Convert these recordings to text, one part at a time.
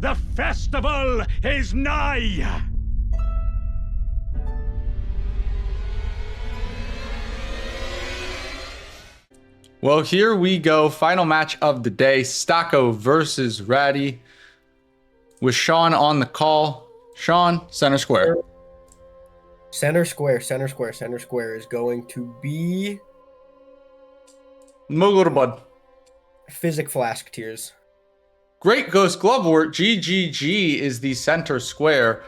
The festival is nigh! Well, here we go. Final match of the day. Stocko versus Ratty. With Sean on the call. Sean, center square. Center square is going to be Mogul to Blood. Physic Flask Tears. Great Ghost Glovewort. GGG is the center square.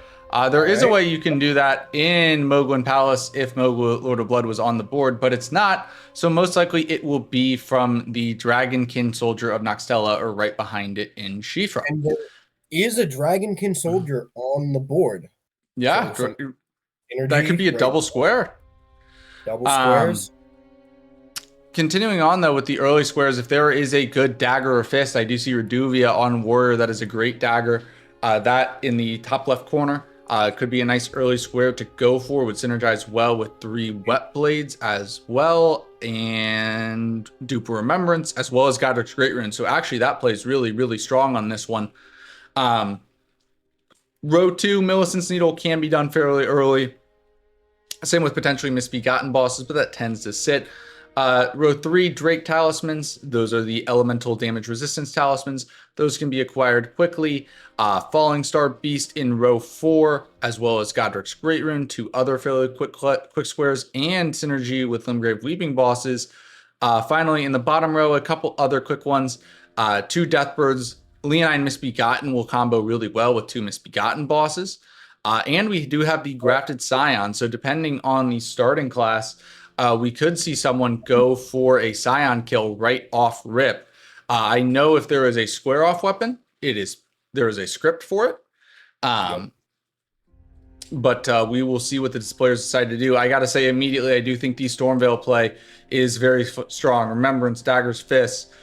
There is a way you can do that in Mogul Palace if Mogul Lord of Blood was on the board, but it's not. So most likely it will be from the Dragonkin Soldier of Noxtella or right behind it in Shifra. And there is a Dragonkin Soldier on the board. Yeah, So that could be a double square. Double squares. Continuing on though with the early squares, if there is a good dagger or fist, I do see Reduvia on Warrior. That is a great dagger. That in the top left corner could be a nice early square to go for. Would synergize well with 3 Wet Blades as well, and Duper Remembrance, as well as Godric's Great Rune. So actually that plays really, really strong on this one. Row 2, Millicent's Needle can be done fairly early. Same with potentially Misbegotten bosses, but that tends to sit. Row 3, Drake Talismans. Those are the elemental damage resistance talismans. Those can be acquired quickly. Falling Star Beast in row 4, as well as Godric's Great Rune, 2 other fairly quick squares, and synergy with Limgrave Weeping bosses. Finally, in the bottom row, a couple other quick ones. 2 Deathbirds. Leonine Misbegotten will combo really well with 2 Misbegotten bosses. And we do have the Grafted Scion. So depending on the starting class, we could see someone go for a Scion kill right off rip. I know if there is a square off weapon, there is a script for it. But we will see what the players decide to do. I got to say immediately, I do think the Stormveil play is very strong. Remembrance, Daggers, Fists,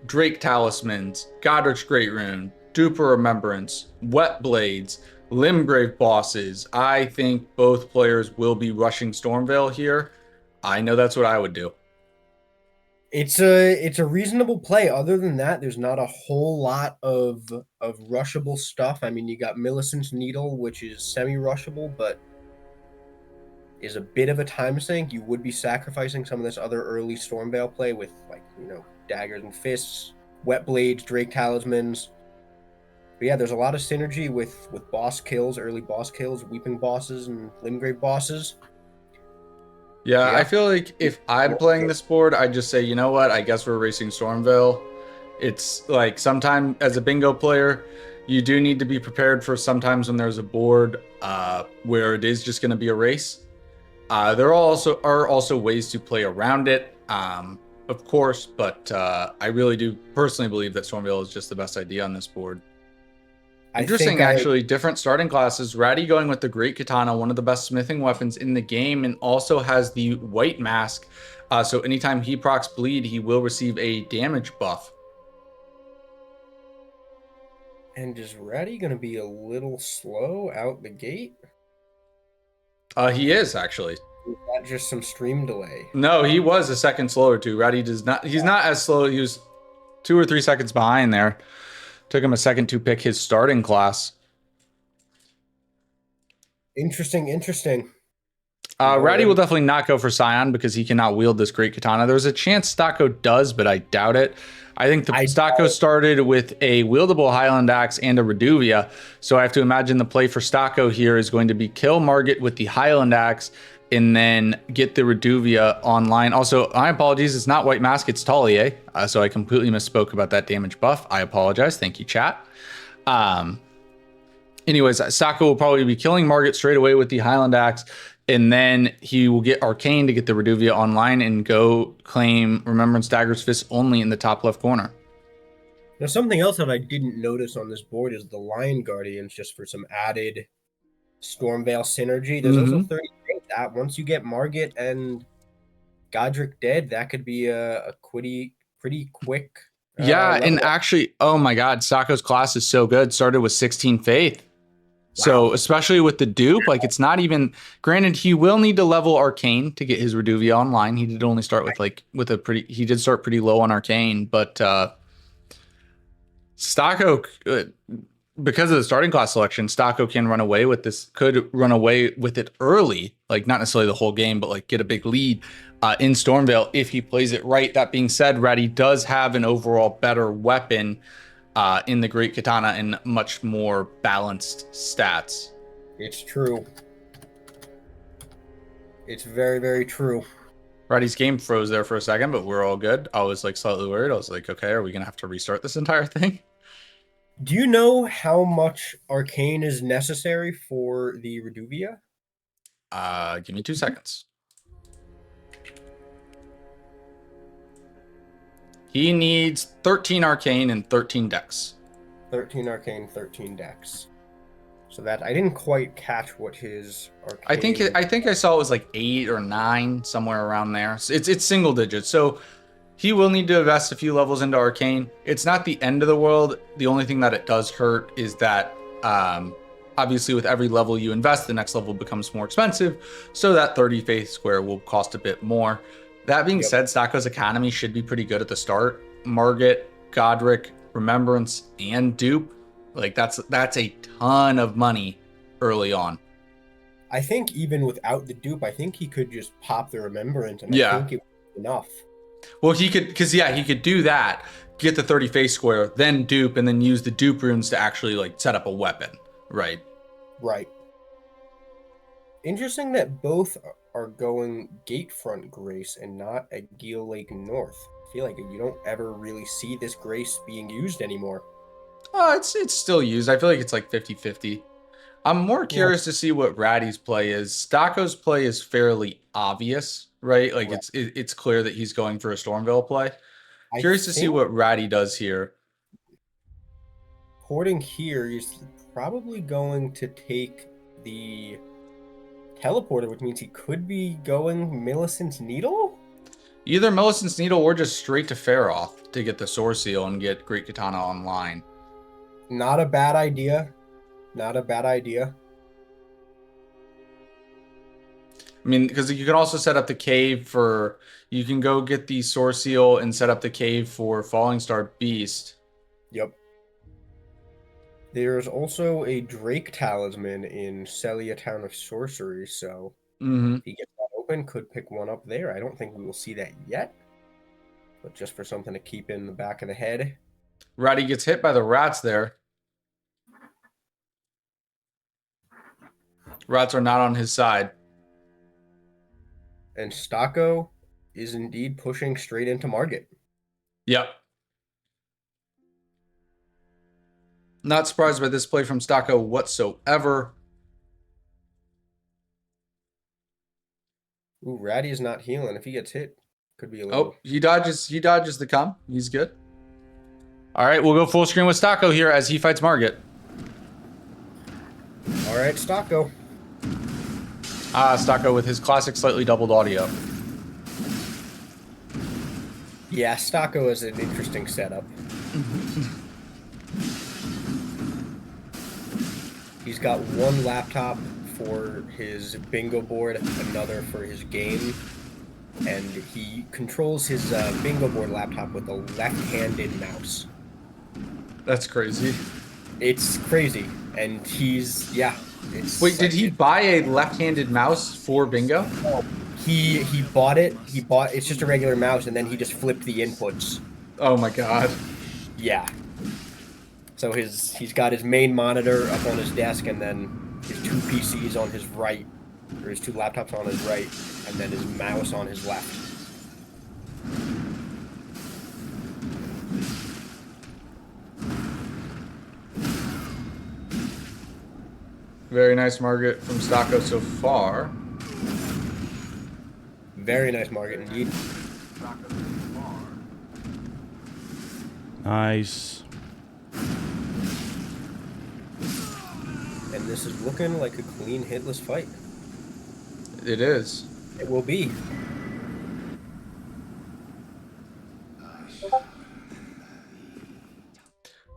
Drake Talismans, Godric's Great Rune, Duper Remembrance, Wet Blades, Limgrave bosses. I think both players will be rushing Stormveil here. I know that's what I would do. It's a reasonable play. Other than that, there's not a whole lot of rushable stuff. I mean, you got Millicent's Needle, which is semi-rushable, but is a bit of a time sink. You would be sacrificing some of this other early Stormveil play with, like, Daggers and Fists, Wet Blades, Drake Talismans. But yeah, there's a lot of synergy with boss kills, early boss kills, Weeping bosses, and Limgrave bosses. Yeah, I feel like if I'm playing this board, I just say, you know what? I guess we're racing Stormveil. It's like sometimes as a bingo player, you do need to be prepared for sometimes when there's a board where it is just going to be a race. There are also ways to play around it, of course, but I really do personally believe that Stormveil is just the best idea on this board. Interesting, actually. Different starting classes. Ratty going with the Great Katana, one of the best smithing weapons in the game, and also has the White Mask. So anytime he procs bleed, he will receive a damage buff. And is Ratty going to be a little slow out the gate? He is, actually. Is that just some stream delay? No, he was a second slower too. Ratty does not. He's not as slow. He was 2 or 3 seconds behind there. Took him a second to pick his starting class. Interesting. Ratty will definitely not go for Scion because he cannot wield this Great Katana. There's a chance Stocko does, but I doubt it. I think Stocko started with a wieldable Highland Axe and a Reduvia. So I have to imagine the play for Stocko here is going to be kill Margit with the Highland Axe and then get the Reduvia online. Also, my apologies, it's not White Mask, it's Talier. So I completely misspoke about that damage buff. I apologize. Thank you, chat. Anyways, Stocko will probably be killing Margit straight away with the Highland Axe, and then he will get Arcane to get the Reduvia online and go claim Remembrance Dagger's Fist only in the top left corner. Now, something else that I didn't notice on this board is the Lion Guardians, just for some added Stormveil synergy. There's also 30 that once you get Margit and Godric dead, that could be a pretty quick. And actually, oh my God, Stocko's class is so good. Started with 16 Faith. Wow. So especially with the dupe, like it's not even, granted, he will need to level Arcane to get his Reduvia online. He did only start with he did start pretty low on Arcane, but Stocko, because of the starting class selection, Stocko can run away with this, could run away with it early, like not necessarily the whole game, but like get a big lead in Stormveil if he plays it right. That being said, Ratty does have an overall better weapon in the Great Katana and much more balanced stats. It's true. It's very, very true. Ratty's game froze there for a second, but we're all good. I was like slightly worried. I was like, okay, are we going to have to restart this entire thing? Do you know how much arcane is necessary for the Reduvia? Give me 2 seconds. He needs 13 arcane and 13 dex. 13 arcane, 13 dex. So that I didn't quite catch what his arcane. I think I saw it was like 8 or 9, somewhere around there. So it's single digits. So he will need to invest a few levels into arcane. It's not the end of the world. The only thing that it does hurt is that obviously with every level you invest, the next level becomes more expensive. So that 30 faith square will cost a bit more. That being said, Stocko's economy should be pretty good at the start. Margit, Godric, Remembrance, and Dupe. Like that's a ton of money early on. I think even without the dupe, I think he could just pop the Remembrance, and I think it was enough. Well, he could, because he could do that, get the 30 face square, then dupe, and then use the dupe runes to actually like set up a weapon, right? Right. Interesting that both are going Gatefront Grace and not a Geel Lake North. I feel like you don't ever really see this Grace being used anymore. It's still used. I feel like it's like 50-50. I'm more curious to see what Ratty's play is. Stocko's play is fairly obvious, right? Like it's clear that he's going for a Stormveil play. Curious to see what Ratty does here. Porting here, he's probably going to take the teleporter, which means he could be going Millicent's Needle? Either Millicent's Needle or just straight to Feroth to get the Source Seal and get Great Katana online. Not a bad idea. Not a bad idea. I mean, because you can also set up the cave for... You can go get the Source Seal and set up the cave for Falling Star Beast. Yep. There's also a Drake Talisman in Celia Town of Sorcery, so if he gets that open, could pick one up there. I don't think we will see that yet, but just for something to keep in the back of the head. Ratty gets hit by the rats there. Rats are not on his side. And Stocko is indeed pushing straight into Margit. Yep. Not surprised by this play from Stocko whatsoever. Ooh, Ratty is not healing. If he gets hit, could be a little... Oh, he dodges the come. He's good. All right, we'll go full screen with Stocko here as he fights Margit. All right, Stocko. Stocko with his classic slightly doubled audio. Yeah, Stocko is an interesting setup. He's got one laptop for his bingo board, another for his game, and he controls his bingo board laptop with a left-handed mouse. That's crazy. It's crazy, and he's Wait, did he buy a left-handed mouse for bingo? He bought it. It's just a regular mouse, and then he just flipped the inputs. Oh my god. Yeah. So he's got his main monitor up on his desk, and then his two PCs on his right, or his two laptops on his right, and then his mouse on his left. Very nice Margit from Stocko so far. Very nice Margit indeed. Nice. And this is looking like a clean hitless fight. It is. It will be.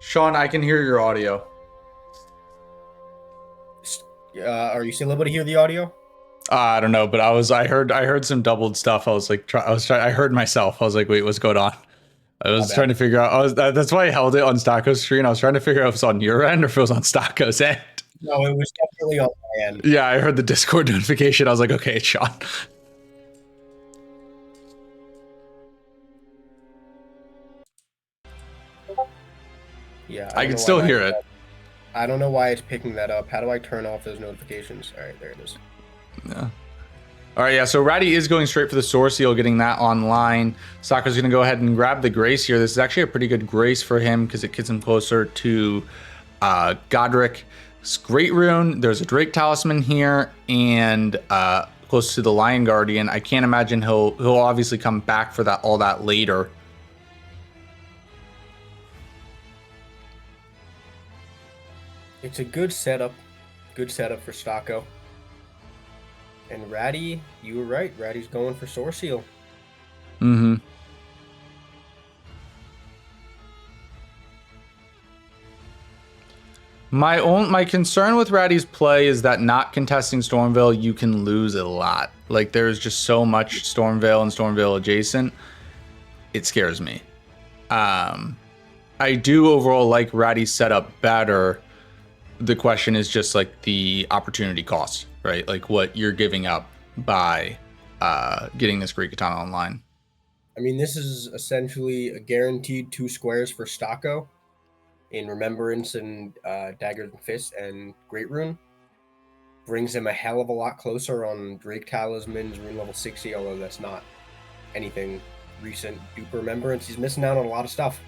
Sean, I can hear your audio. Are you still able to hear the audio? I don't know, but I heard some doubled stuff. I was like, I heard myself. I was like, wait, what's going on? I was trying to figure out. That's why I held it on Stocko's screen. I was trying to figure out if it was on your end or if it was on Stocko's end. No, it was definitely on my end. Yeah, I heard the Discord notification. I was like, okay, it's Sean. Yeah, I can still hear it. I don't know why it's picking that up. How do I turn off those notifications? All right, there it is. Yeah. All right, yeah, so Ratty is going straight for the Source Seal, getting that online. Stocko's going to go ahead and grab the Grace here. This is actually a pretty good Grace for him because it gets him closer to Godric. It's Great Rune. There's a Drake Talisman here and close to the Lion Guardian. I can't imagine he'll obviously come back for all that later. It's a good setup for Stocko. And Ratty, you were right. Ratty's going for Source Seal. Mm-hmm. My concern with Ratty's play is that not contesting Stormveil, you can lose a lot. Like, there's just so much Stormveil and Stormveil adjacent. It scares me. I do overall like Ratty's setup better. The question is just like the opportunity cost, right? Like what you're giving up by getting this Great Katana online. I mean, this is essentially a guaranteed 2 squares for Stocko in Remembrance and Daggers and Fists and Great Rune. Brings him a hell of a lot closer on Drake Talisman's Rune level 60, although that's not anything recent. Duper Remembrance, he's missing out on a lot of stuff.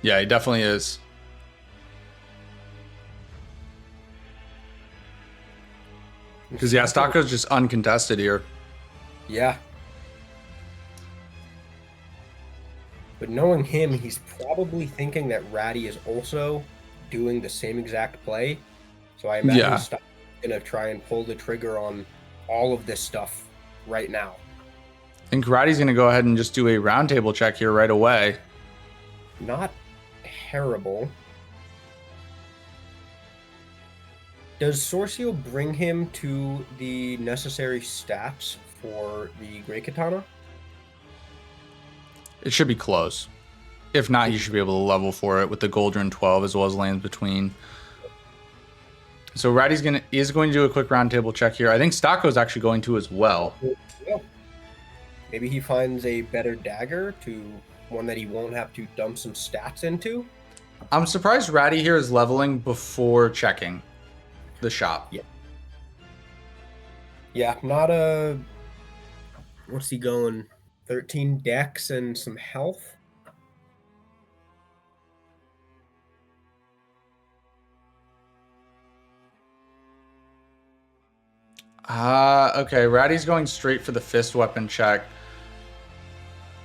Yeah, he definitely is. Because, yeah, Stocko's just uncontested here. Yeah. But knowing him, he's probably thinking that Ratty is also doing the same exact play. So I imagine Stocko's going to try and pull the trigger on all of this stuff right now. I think Ratty's going to go ahead and just do a roundtable check here right away. Not terrible. Does Source Seal bring him to the necessary stats for the Great Katana? It should be close. If not, you should be able to level for it with the Goldrun 12 as well as lands between. So Ratty's is going to do a quick roundtable check here. I think Stocko's actually going to as well. Yeah. Maybe he finds a better dagger, one that he won't have to dump some stats into. I'm surprised Ratty here is leveling before checking the shop. Yeah. Yeah, not a... What's he going? 13 dex and some health? Okay, Ratty's going straight for the fist weapon check.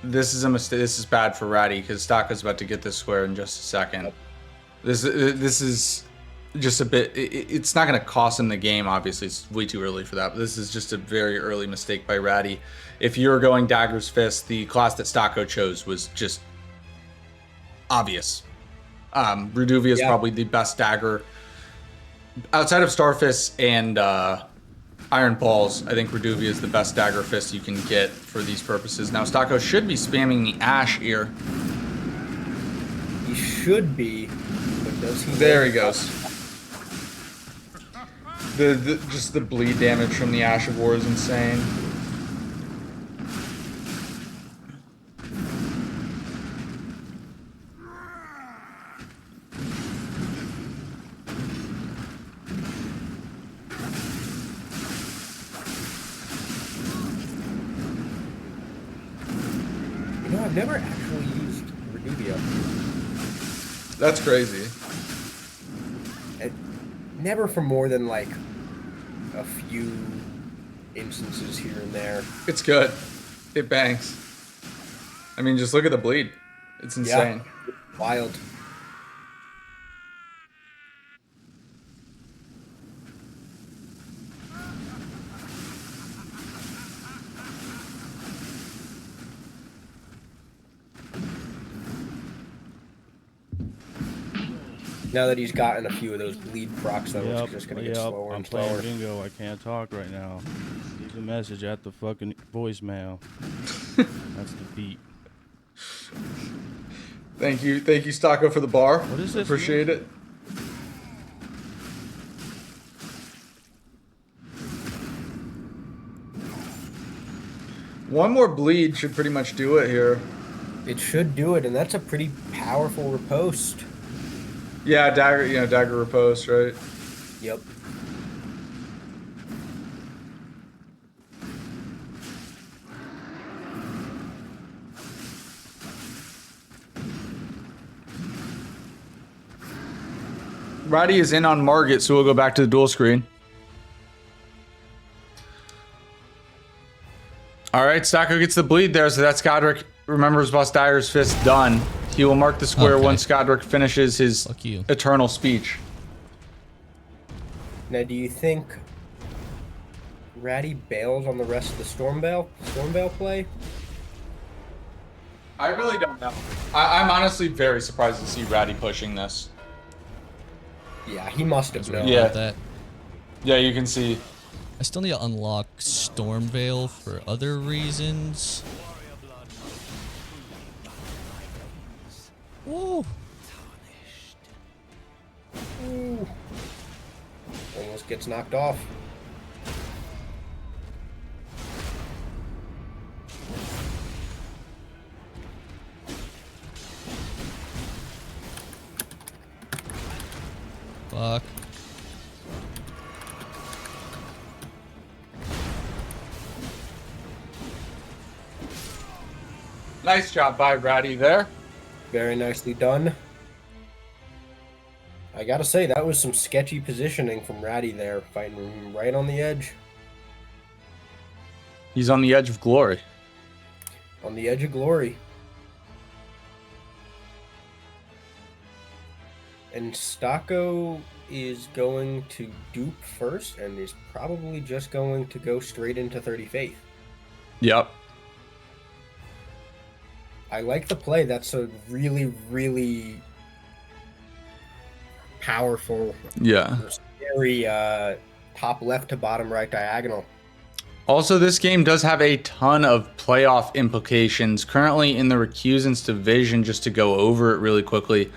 This is a mistake. This is bad for Ratty because Stocko's about to get this square in just a second. This is just a bit. It's not going to cost him the game. Obviously, it's way too early for that. But this is just a very early mistake by Ratty. If you're going Dagger's Fist, the class that Stocko chose was just obvious. Reduvia is probably the best dagger outside of Starfist and Iron Balls. I think Reduvia is the best dagger fist you can get for these purposes. Now, Stocko should be spamming the Ash here. He should be, but does he? There he goes. Just the bleed damage from the Ash of War is insane. I've never actually used Reduvia. That's crazy. Never for more than like a few instances here and there. It's good. It bangs. I mean, just look at the bleed. It's insane. Yeah, wild. Now that he's gotten a few of those bleed procs, though, it's just going to get slower and slower. I'm playing bingo. I can't talk right now. Leave a message at the fucking voicemail. That's the beat. Thank you, Stocko, for the bar. What is this? Appreciate it. One more bleed should pretty much do it here. It should do it, and that's a pretty powerful riposte. Yeah, dagger. You know, dagger riposte, right? Yep. Ratty is in on Margit, so we'll go back to the dual screen. All right, Stocko gets the bleed there, so that's Godric remembers Boss Dyer's Fist done. He will mark the square once Godric finishes his eternal speech. Now, do you think Ratty bails on the rest of the Stormveil play? I really don't know. I'm honestly very surprised to see Ratty pushing this. Yeah, he must have known. Yeah. That. Yeah, you can see. I still need to unlock Stormveil for other reasons. Woo! Ooh. Almost gets knocked off. Fuck. Nice job by Ratty there. Very nicely done. I gotta say, that was some sketchy positioning from Ratty there, fighting him right on the edge. He's on the edge of glory. On the edge of glory. And Stocko is going to dupe first, and is probably just going to go straight into 30 Faith. Yep. I like the play. That's a really, really powerful, scary top left to bottom right diagonal. Also, this game does have a ton of playoff implications. Currently in the Recusants division, just to go over it really quickly,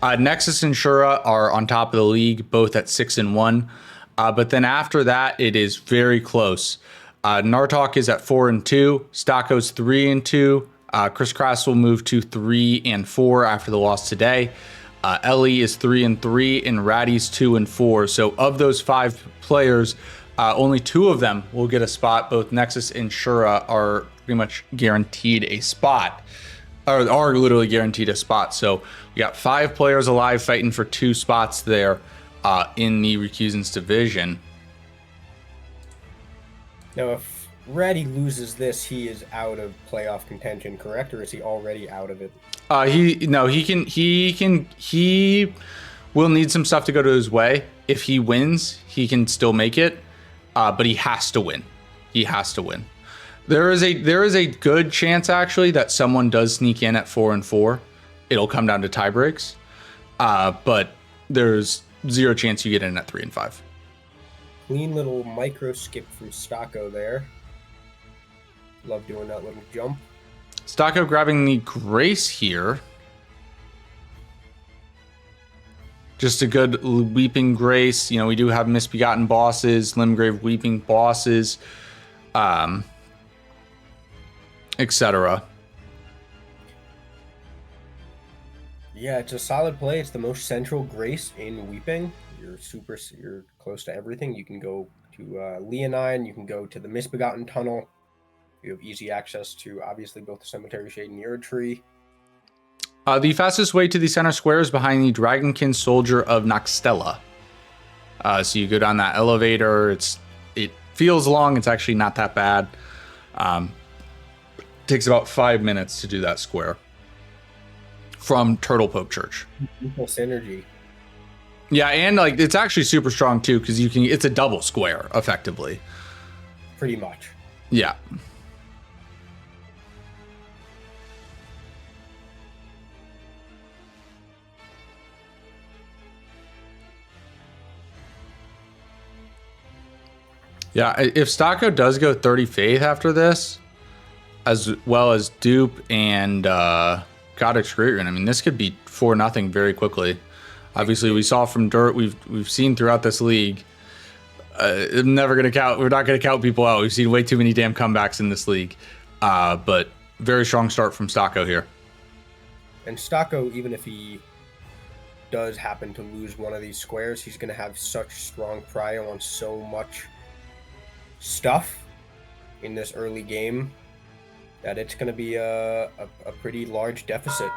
Nexus and Shura are on top of the league, both at 6-1. But then after that, it is very close. Nartok is at 4-2. Stocko's 3-2. Chris Crass will move to 3-4 after the loss today. Ellie is 3-3, and Ratty's 2-4. So of those 5 players, only 2 of them will get a spot. Both Nexus and Shura are pretty much guaranteed a spot, or are literally guaranteed a spot. So we got 5 players alive fighting for 2 spots there in the Recusants division. Now, if Ratty loses this, he is out of playoff contention, correct? Or is he already out of it? He will need some stuff to go to his way. If he wins, he can still make it. But he has to win. He has to win. There is a good chance actually that someone does sneak in at 4-4. It'll come down to tie breaks. But there's 0 chance you get in at 3-5. Clean little micro skip from Stocko there. Love doing that little jump. Stocko grabbing the Grace here. Just a good Weeping Grace. You know, we do have Misbegotten bosses, Limgrave Weeping bosses, etc. Yeah, it's a solid play. It's the most central Grace in Weeping. You're close to everything. You can go to Leonine. You can go to the Misbegotten Tunnel. You have easy access to, obviously, both the Cemetery Shade and Erdtree. The fastest way to the center square is behind the Dragonkin Soldier of Noxtella. So you go down that elevator. It feels long. It's actually not that bad. Takes about 5 minutes to do that square from Turtle Pope Church. Equal synergy. Yeah, and like it's actually super strong too because it's a double square effectively. Pretty much. Yeah. Yeah, if Stocko does go 30 Faith after this, as well as Dupe and Godic's Great Rune, I mean, this could be 4-0 very quickly. Obviously, we saw from Dirt, we've seen throughout this league. I'm never gonna count. We're not gonna count people out. We've seen way too many damn comebacks in this league. But very strong start from Stocko here. And Stocko, even if he does happen to lose one of these squares, he's going to have such strong prio on so much stuff in this early game that it's going to be a pretty large deficit.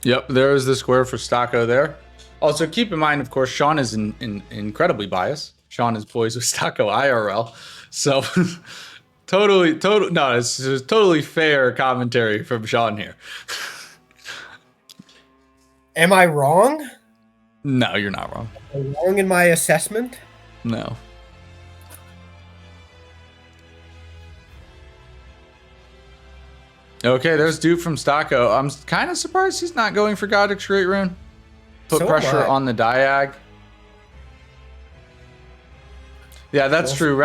Yep, there's the square for Stocko there. Also, keep in mind, of course, Sean is incredibly biased. Sean is boys with Stocko IRL. So... it's totally fair commentary from Sean here. Am I wrong? No, you're not wrong. Am I wrong in my assessment? No. Okay, there's Dupe from Stocko. I'm kind of surprised he's not going for Godic's Great Rune. Put pressure on the Diag. Yeah, that's true.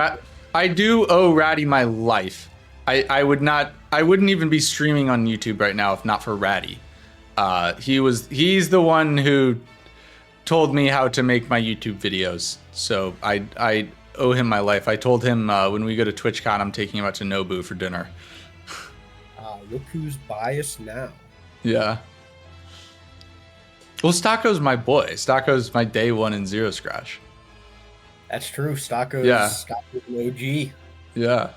I do owe Ratty my life. I wouldn't even be streaming on YouTube right now if not for Ratty. He's the one who told me how to make my YouTube videos. So I owe him my life. I told him when we go to TwitchCon, I'm taking him out to Nobu for dinner. Look who's biased now. Yeah. Well, Stocko's my boy. Stocko's my day one in Zero Scratch. That's true. Stocko's an OG. Yeah.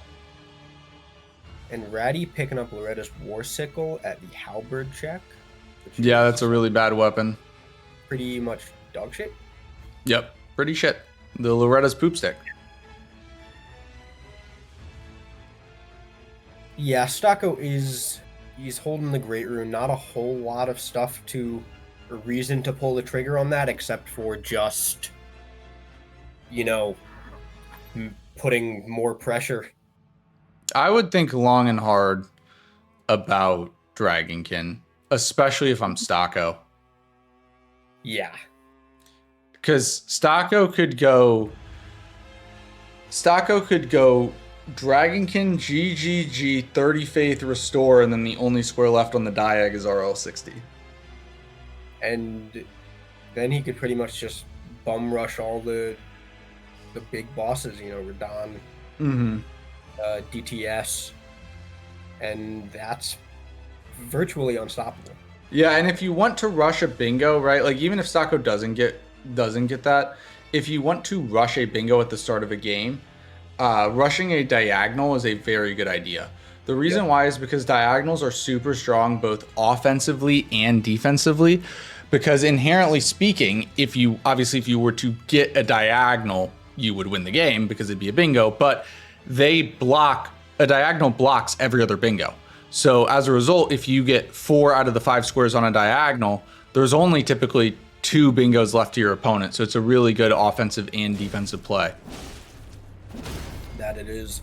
And Ratty picking up Loretta's War Sickle at the Halberd check. Yeah, that's a really bad weapon. Pretty much dog shit. Yep, pretty shit. The Loretta's poop stick. Yeah, Stocko he's holding the Great Rune. Not a whole lot of stuff a reason to pull the trigger on that, except for just, putting more pressure. I would think long and hard about Dragonkin, especially if I'm Stocko. Yeah. Because Stocko could go Dragonkin, GGG, 30 Faith, Restore, and then the only square left on the Diag is RL60. And then he could pretty much just bum rush all the big bosses, Radahn, DTS, and that's virtually unstoppable. Yeah, and if you want to rush a bingo, right? Like even if Stocko doesn't get that, if you want to rush a bingo at the start of a game, rushing a diagonal is a very good idea. The reason why is because diagonals are super strong both offensively and defensively. Because inherently speaking, if you were to get a diagonal, you would win the game because it'd be a bingo. But a diagonal blocks every other bingo. So as a result, if you get 4 out of the 5 squares on a diagonal, there's only typically 2 bingos left to your opponent. So it's a really good offensive and defensive play. That it is.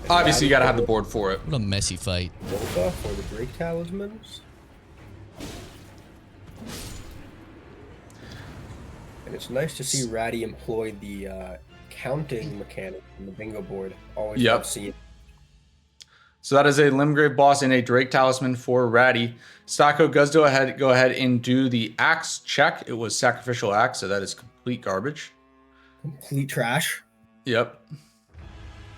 Obviously, you got to have the board for it. What a messy fight. Boba for the Break Talismans. And it's nice to see Ratty employ the counting mechanic in the bingo board. Always love seeing. So that is a Limgrave boss and a Drake Talisman for Ratty. Stocko does go ahead and do the axe check. It was sacrificial axe, so that is complete garbage. Complete trash. Yep.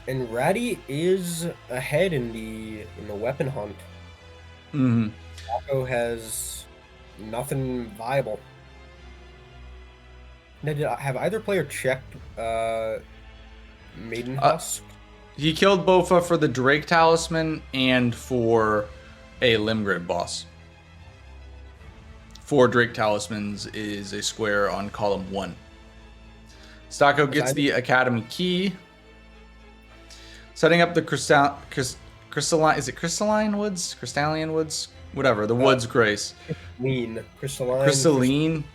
And Ratty is ahead in the weapon hunt. Mm-hmm. Stocko has nothing viable. Now, have either player checked Maiden Husk? He killed Bofa for the Drake Talisman and for a Limgrave boss. 4 Drake Talismans is a square on column 1. Stocko gets the Academy key. Setting up the crystalline, is it crystalline woods? Crystalline woods? Whatever, the woods grace. Crystalline.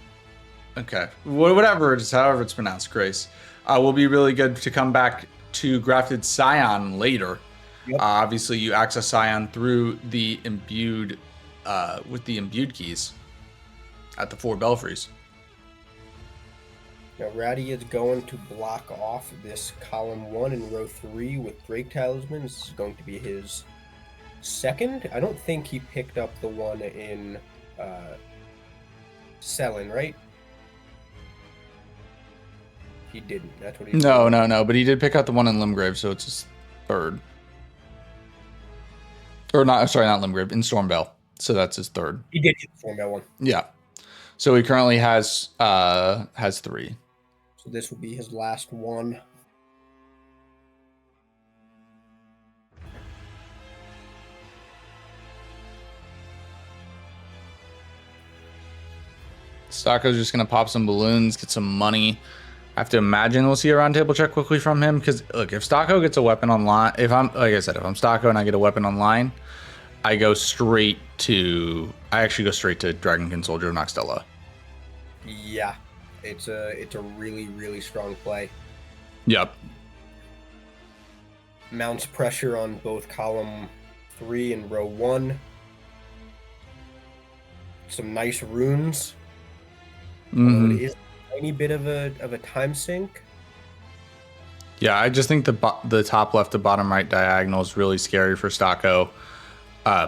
Okay, whatever it is, however it's pronounced, grace. Will be really good to come back to Grafted Scion later. Yep. Obviously, you access Scion through the imbued, with the imbued keys at the 4 belfries. Now Ratty is going to block off this column 1 in row 3 with Drake Talisman. This is going to be his second. I don't think he picked up the one in Selling, right? He didn't. That's what he. No. But he did pick out the one in Limgrave, so it's his third. Or not? Sorry, not Limgrave. In Stormveil, so that's his third. He did get the Stormveil one. Yeah. So he currently has 3. So this will be his last one. Stocko's just gonna pop some balloons, get some money. I have to imagine we'll see a round table check quickly from him, because look, if Stocko gets a weapon online, if I'm Stocko and I get a weapon online, I actually go straight to Dragonkin Soldier of Noxtella. Yeah, it's a really, really strong play. Yep. Mounts pressure on both column 3 and row 1. Some nice runes. It is a tiny bit of a time sink. Yeah, I just think the top left to bottom right diagonal is really scary for Stocko,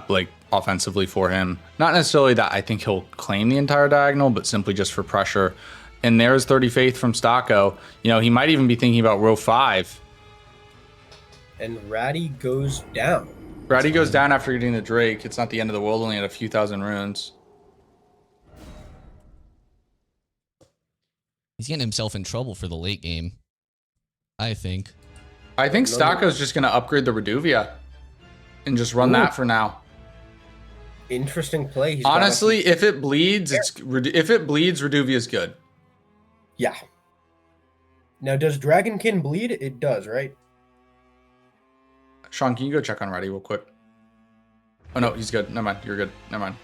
like offensively for him. Not necessarily that I think he'll claim the entire diagonal, but simply just for pressure. And there's 30 Faith from Stocko. You know, he might even be thinking about row 5. And Ratty goes down. Ratty goes down after getting the Drake. It's not the end of the world, only at a few thousand runes. He's getting himself in trouble for the late game, I think. I think Stocko's just going to upgrade the Reduvia and just run that for now. Interesting play. Honestly, if it bleeds, Reduvia's good. Yeah. Now, does Dragonkin bleed? It does, right? Sean, can you go check on Ratty real quick? Oh, no, he's good. Never mind. You're good. Never mind.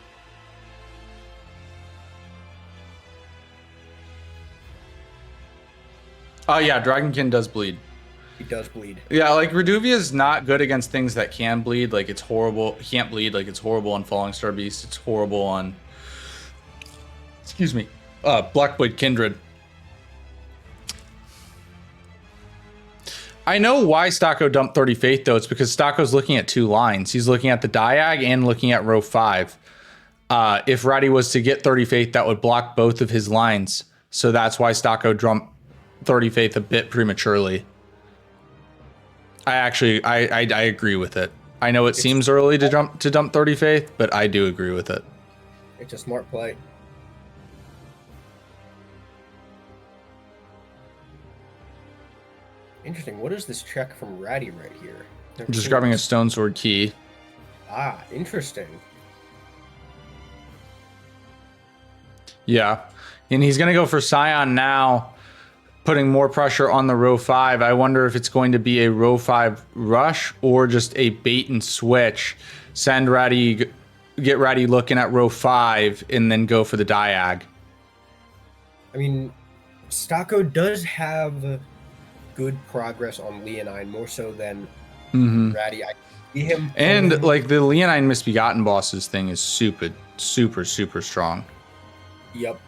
Oh, yeah, Dragonkin does bleed. He does bleed. Yeah, like Reduvia is not good against things that can bleed. Like, it's horrible. He can't bleed. Like, it's horrible on Falling Star Beast. It's horrible on... Excuse me. Blackblade Kindred. I know why Stocko dumped 30 Faith, though. It's because Stocko's looking at 2 lines. He's looking at the Diag and looking at row 5. If Ratty was to get 30 Faith, that would block both of his lines. So that's why Stocko dumped 30 Faith a bit prematurely. I agree with it. I know it seems early to dump 30 Faith, but I do agree with it. It's a smart play. Interesting. What is this check from Ratty right here? Just grabbing a Stone Sword key. Ah, interesting. Yeah. And he's going to go for Scion now, putting more pressure on the row 5. I wonder if it's going to be a row 5 rush or just a bait and switch. Send Ratty, get Ratty looking at row 5, and then go for the Diag. I mean, Stocko does have good progress on Leonine, more so than Ratty. I see him. And like the Leonine Misbegotten bosses thing is super, super, super strong. Yep.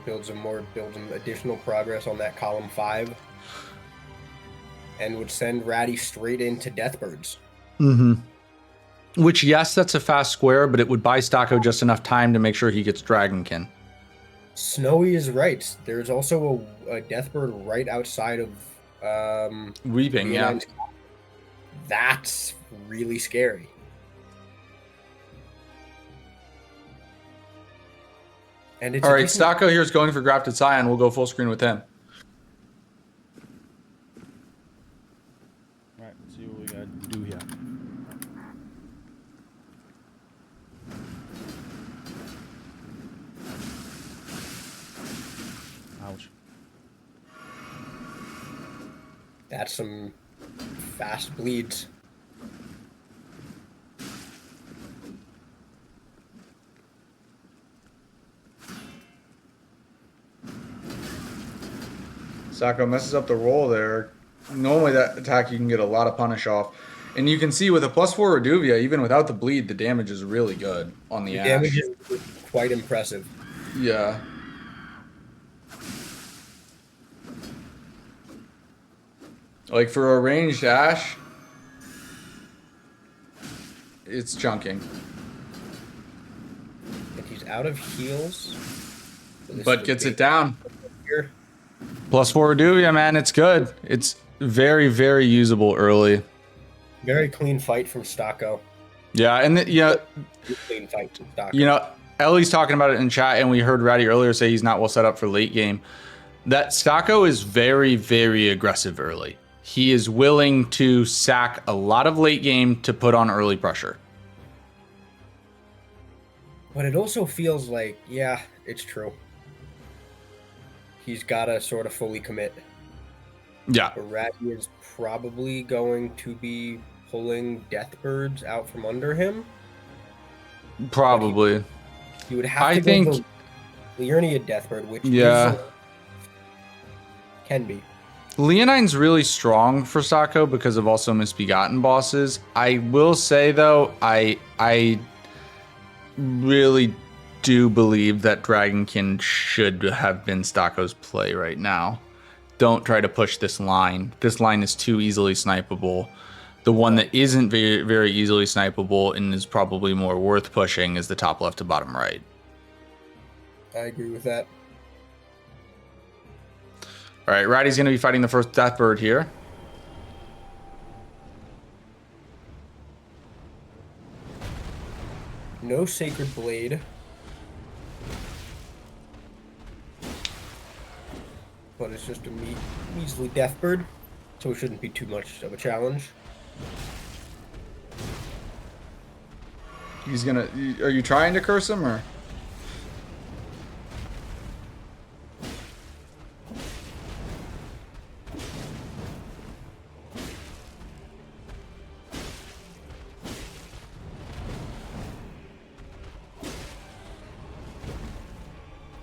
Builds him additional progress on that column 5. And would send Ratty straight into Deathbirds. Which, yes, that's a fast square, but it would buy Stocko just enough time to make sure he gets Dragonkin. Snowy is right. There's also a Deathbird right outside of Weeping, yeah. That's really scary. And it's all right, Stocko here is going for Grafted Scion. We'll go full screen with him. All right, let's see what we got to do here. Ouch. That's some fast bleeds. Stocko messes up the roll there. Normally that attack you can get a lot of punish off. And you can see with a +4 Reduvia, even without the bleed, the damage is really good on the Ash. Damage is quite impressive. Yeah. Like for a ranged Ash, it's chunking. And he's out of heals. So this But is a gets big it down. here. +4 Reduvia, man, it's good. It's very, very usable early. Very clean fight from Stocko. Yeah, and Clean fight from Stocko. you know, Ellie's talking about it in chat, and we heard Ratty earlier say he's not well set up for late game. That Stocko is very, very aggressive early. He is willing to sack a lot of late game to put on early pressure. But it also feels like, yeah, it's true. He's got to sort of fully commit. Yeah, But Ratty is probably going to be pulling Deathbirds out from under him. probably. You would have I to think- go the Liurnia Deathbird, which Yeah. can be. Leonine's really strong for Stocko because of also misbegotten bosses. I will say though, I really do believe that Dragonkin should have been Stocko's play right now. Don't try to push this line. This line is too easily snipeable. The one that isn't very, very easily snipeable and is probably more worth pushing is the top left to bottom right. I agree with that. All right, Ratty's going to be fighting the first Deathbird here. No Sacred Blade. But it's just a measly Deathbird, so it shouldn't be too much of a challenge. He's gonna. Are you trying to curse him or?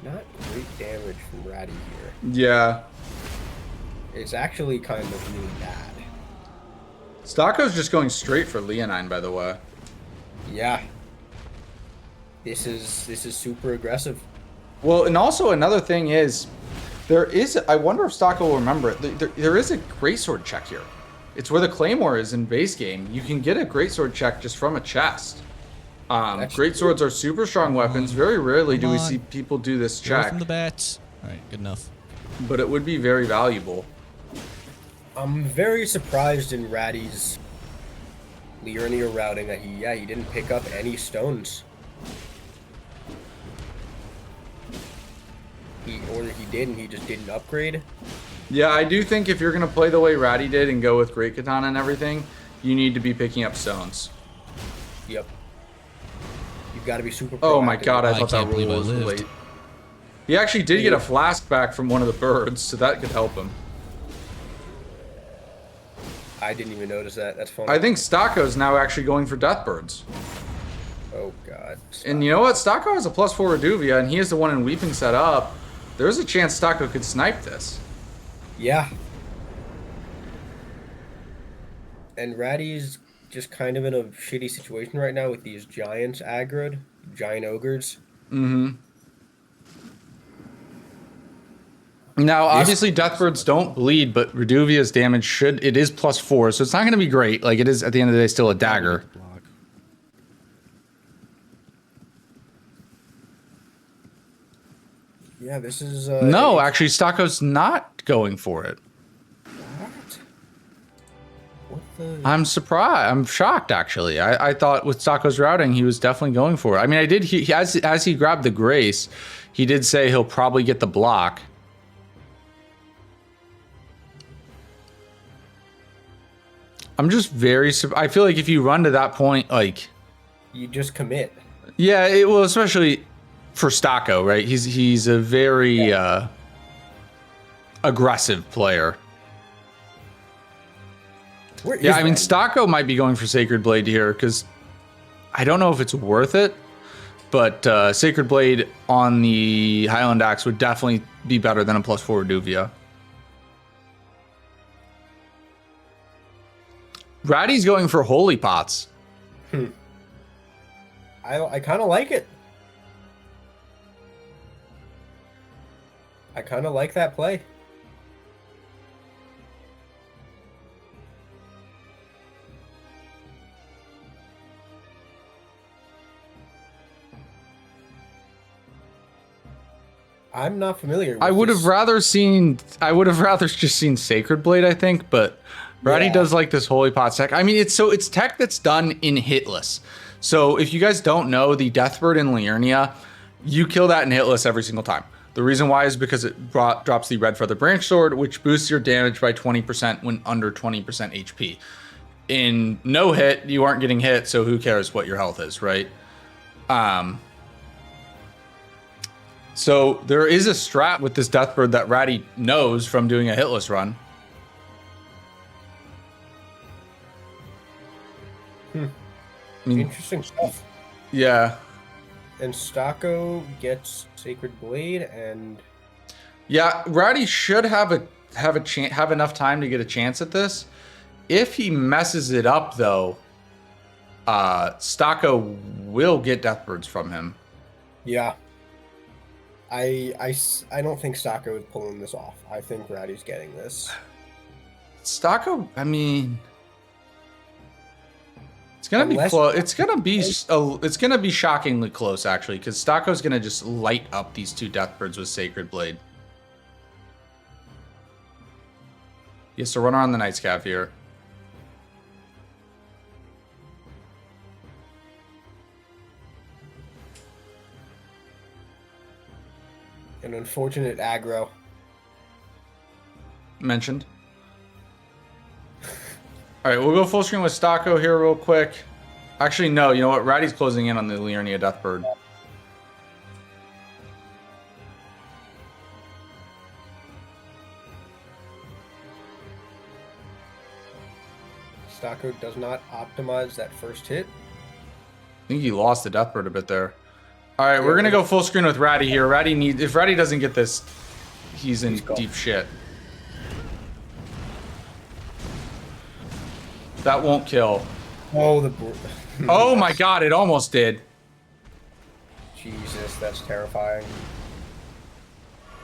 Not great damage from Ratty here. Yeah. It's actually kind of really bad. Stocko's just going straight for Leonine, by the way. Yeah. This is super aggressive. Well, and also another thing is, there is. I wonder if Stocko will remember it. There is a greatsword check here. It's where the Claymore is in base game. You can get a greatsword check just from a chest. Greatswords are super strong weapons. Very rarely do we see people do this Go check, from the bats. All right, good enough. but it would be very valuable. I'm very surprised in Ratty's Liurnia routing that he didn't pick up any stones. He did, and he just didn't upgrade. Yeah, I do think if you're gonna play the way Ratty did and go with Great Katana and everything, you need to be picking up stones. Yep. You've got to be super. Oh my proactive. god, I I thought that can't rule believe I was lived. late. He actually did get a flask back from one of the birds, so that could help him. I didn't even notice that. That's funny. I think Stocko's now actually going for Deathbirds. Oh god. And you know what? Stocko has a +4 Reduvia, and he is the one in Weeping set up. There's a chance Stocko could snipe this. Yeah. And Ratty's just kind of in a shitty situation right now with these giants aggroed, giant ogres. Mm-hmm. Now, obviously, Deathbirds don't bleed, but Reduvia's damage it is +4, so it's not going to be great. Like, it is, at the end of the day, still a dagger. Block. Yeah, this is. No, actually, Stocko's not going for it. What the? I'm surprised. I'm shocked, actually. I thought with Stocko's routing, he was definitely going for it. I mean, I did. As he grabbed the Grace, he did say he'll probably get the block. I'm just very. I feel like if you run to that point, like, You just commit. yeah, it will, especially for Stocko, right? He's a very aggressive player. Where Yeah, is I mean, Ratty? Stocko might be going for Sacred Blade here because I don't know if it's worth it, but Sacred Blade on the Highland Axe would definitely be better than a +4 Reduvia. Ratty's going for Holy Pots. I kind of like it. I kind of like that play. I'm not familiar with I would have this. rather just seen Sacred Blade, I think, but Ratty Yeah. does like this Holy Pot tech. I mean, it's tech that's done in hitless. So if you guys don't know, the Deathbird in Liurnia, you kill that in hitless every single time. The reason why is because it drops the Red Feather Branch Sword, which boosts your damage by 20% when under 20% HP. In no hit, you aren't getting hit, so who cares what your health is, right? So there is a strat with this Deathbird that Ratty knows from doing a hitless run. I mean, Interesting stuff. yeah. And Stocko gets Sacred Blade, and Yeah, Ratty should have enough time to get a chance at this. If he messes it up, though, Stocko will get Deathbirds from him. yeah. I don't think Stocko is pulling this off. I think Ratty's getting this. Stocko, I mean, it's gonna be Unless- close. It's gonna be shockingly close, actually, because Stocko's gonna just light up these two Deathbirds with Sacred Blade. He has to run around the Night's Cav here. An unfortunate aggro. Mentioned. All right, we'll go full screen with Stocko here real quick. Actually, no. You know what? Ratty's closing in on the Liurnia Deathbird. Stocko does not optimize that first hit. I think he lost the Deathbird a bit there. All right, we're gonna go full screen with Ratty here. If Ratty doesn't get this, he's in deep shit. That won't kill. Oh, Oh my god, it almost did. Jesus, that's terrifying.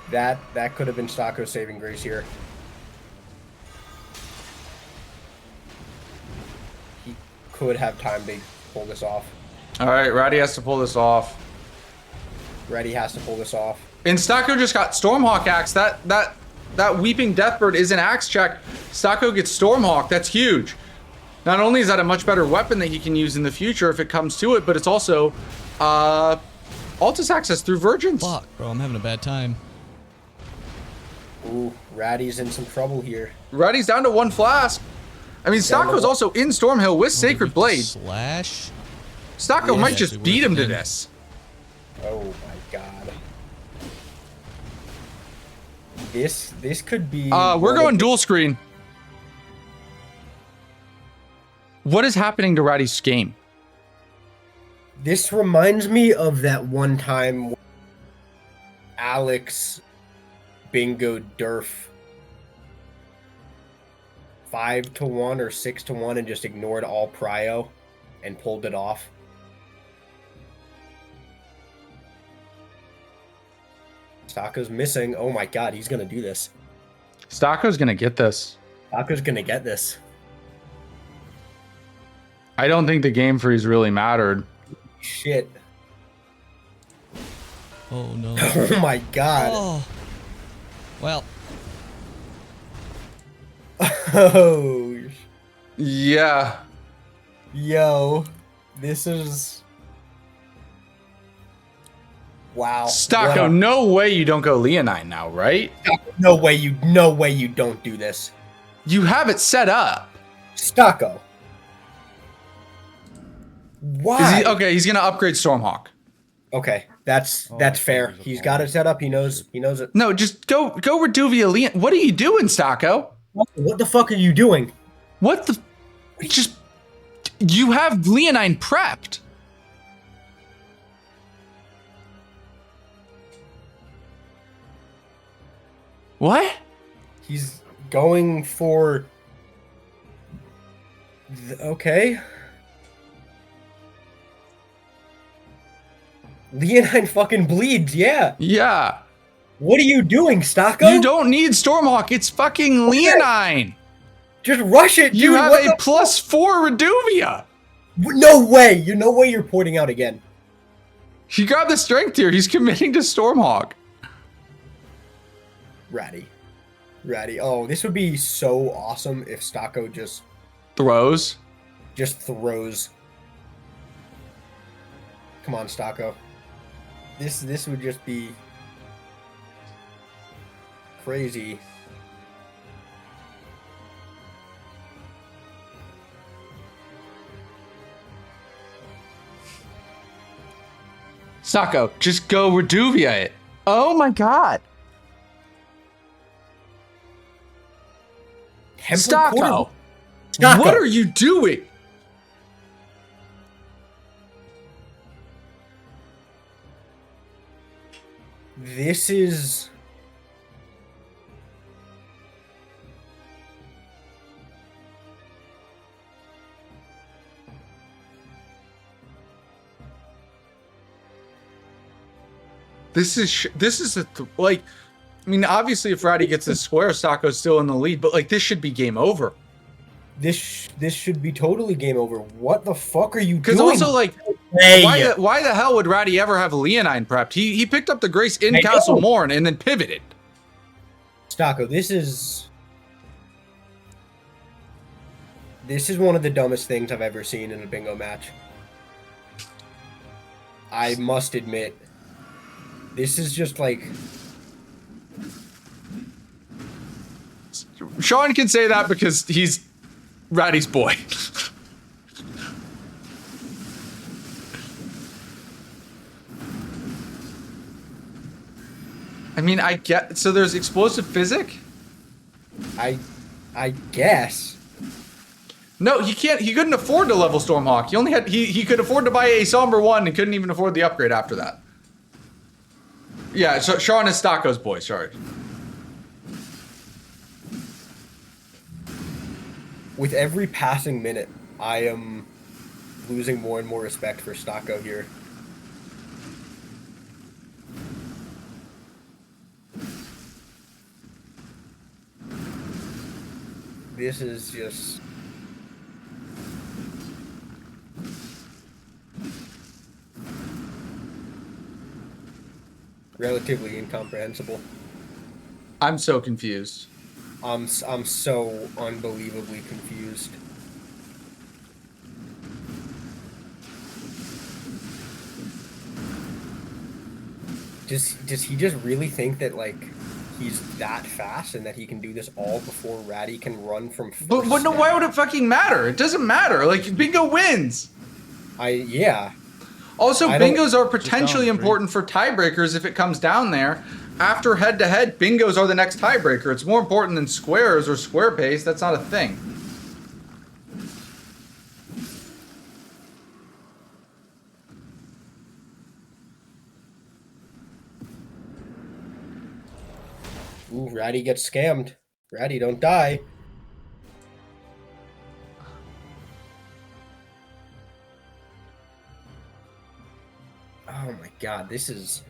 That could have been Stocko's saving grace here. He could have time to pull this off. All right, Ratty has to pull this off. Ratty has to pull this off. And Stocko just got Stormhawk Axe. That Weeping Deathbird is an axe check. Stocko gets Stormhawk. That's huge. Not only is that a much better weapon that he can use in the future if it comes to it, but it's also Altus access through Virgins. Fuck, bro, I'm having a bad time. Ooh, Ratty's in some trouble here. Ratty's down to one flask. I mean, Stocko's also in Stormhill with Sacred Blade. Slash. Stocko Yeah, might actually just worth beat him to it. this. Oh my god. This could be. We're going dual screen. What is happening to Ratty's game? This reminds me of that one time when Alex bingoed Durf 5-1 or 6-1 and just ignored all prio and pulled it off. Stocko's missing. Oh my god, he's gonna do this. Stocko's gonna get this. Stocko's gonna get this. I don't think the game freeze really mattered. Shit. Oh no. Oh my god. Oh. Well, Oh. Yeah. Yo. This is. Wow. Stocko, Wow. no way you don't go Leonine now, right? No way you don't do this. You have it set up. Stocko. Why? Okay, he's gonna upgrade Stormhawk. Okay, that's fair. He's got it set up. He knows it. No, just go Reduvia Leon. What are you doing, Stocko? What the fuck are you doing? What the? Just you have Leonine prepped. What? He's going for. Okay. Leonine fucking bleeds. Yeah. Yeah. What are you doing, Stocko? You don't need Stormhawk. It's fucking Leonine. Just rush it, dude. You have What a the- +4 Reduvia. No way. You no way you're pointing out again. He grabbed the strength here. He's committing to Stormhawk. Ratty. Oh, this would be so awesome if Stocko just Throws. throws. Come on, Stocko. This would just be crazy. Stocko, just go Reduvia it. Oh my god. Stocko, what are you doing? This is... This is like, I mean, obviously if Ratty gets this square, Stocko's still in the lead, but like this should be game over. This should be totally game over. What the fuck are you doing? Because also, like, Hey. why the hell would Ratty ever have Leonine prepped? He picked up the Grace in Castle Morn and then pivoted. Stocko, this is one of the dumbest things I've ever seen in a bingo match. I must admit. This is just like... Sean can say that because he's Ratty's boy. I mean, I get... So there's explosive physic? I guess. No, he can't. He couldn't afford to level Stormhawk. He only had... He could afford to buy a Somber 1 and couldn't even afford the upgrade after that. Yeah, so Sean is Stocko's boy, sorry. With every passing minute, I am losing more and more respect for Stocko here. This is just... relatively incomprehensible. I'm so confused. I'm so unbelievably confused. Does he just really think that like he's that fast and that he can do this all before Ratty can run from first But no, step? why would it fucking matter? It doesn't matter. Like, Bingo wins. Yeah. Also, I don't- bingos are potentially Just down, important for tiebreakers if it comes down there. After head-to-head, bingos are the next tiebreaker. It's more important than squares or square pace. That's not a thing. Ooh, Ratty gets scammed. Ratty, don't die. Oh my god, this is...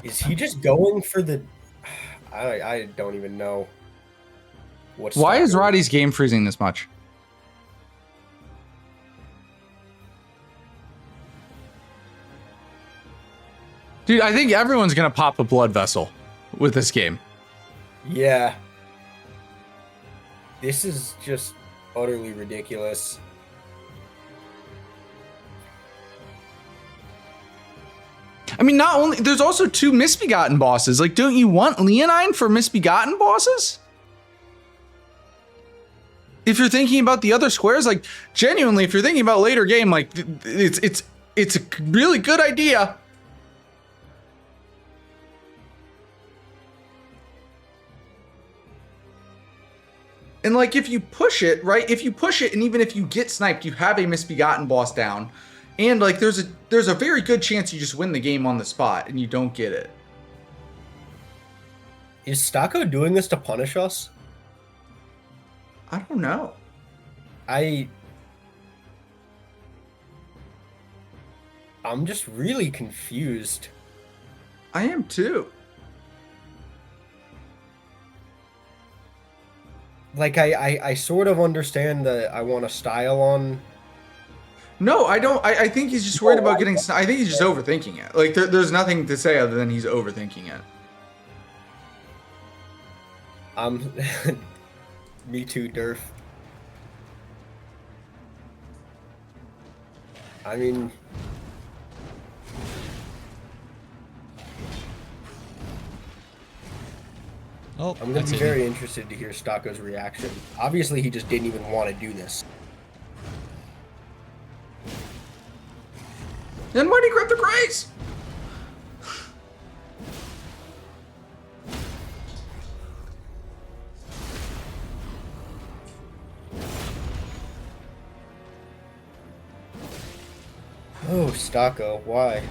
Is he just going for the... I don't even know. What's Why is Stocko- Roddy's game freezing this much? Dude, I think everyone's gonna pop a blood vessel with this game. Yeah. This is just utterly ridiculous. I mean, not only... There's also 2 misbegotten bosses. Like, don't you want Leonine for misbegotten bosses? If you're thinking about the other squares, like, genuinely, if you're thinking about later game, like, it's a really good idea. And like, if you push it, right? If you push it, and even if you get sniped, you have a misbegotten boss down. And like, there's a very good chance you just win the game on the spot and you don't get it. Is Stocko doing this to punish us? I don't know. I'm just really confused. I am too. Like, I sort of understand that I want a style on No, I don't. I think he's just worried about getting. I think he's just overthinking it. Like there's nothing to say other than he's overthinking it. Me too, Durf. I mean, Oh, I'm gonna that's be it. very interested to hear Stocko's reaction. Obviously, he just didn't even want to do this. Then why'd he grab the grace? Oh, Stocko, why?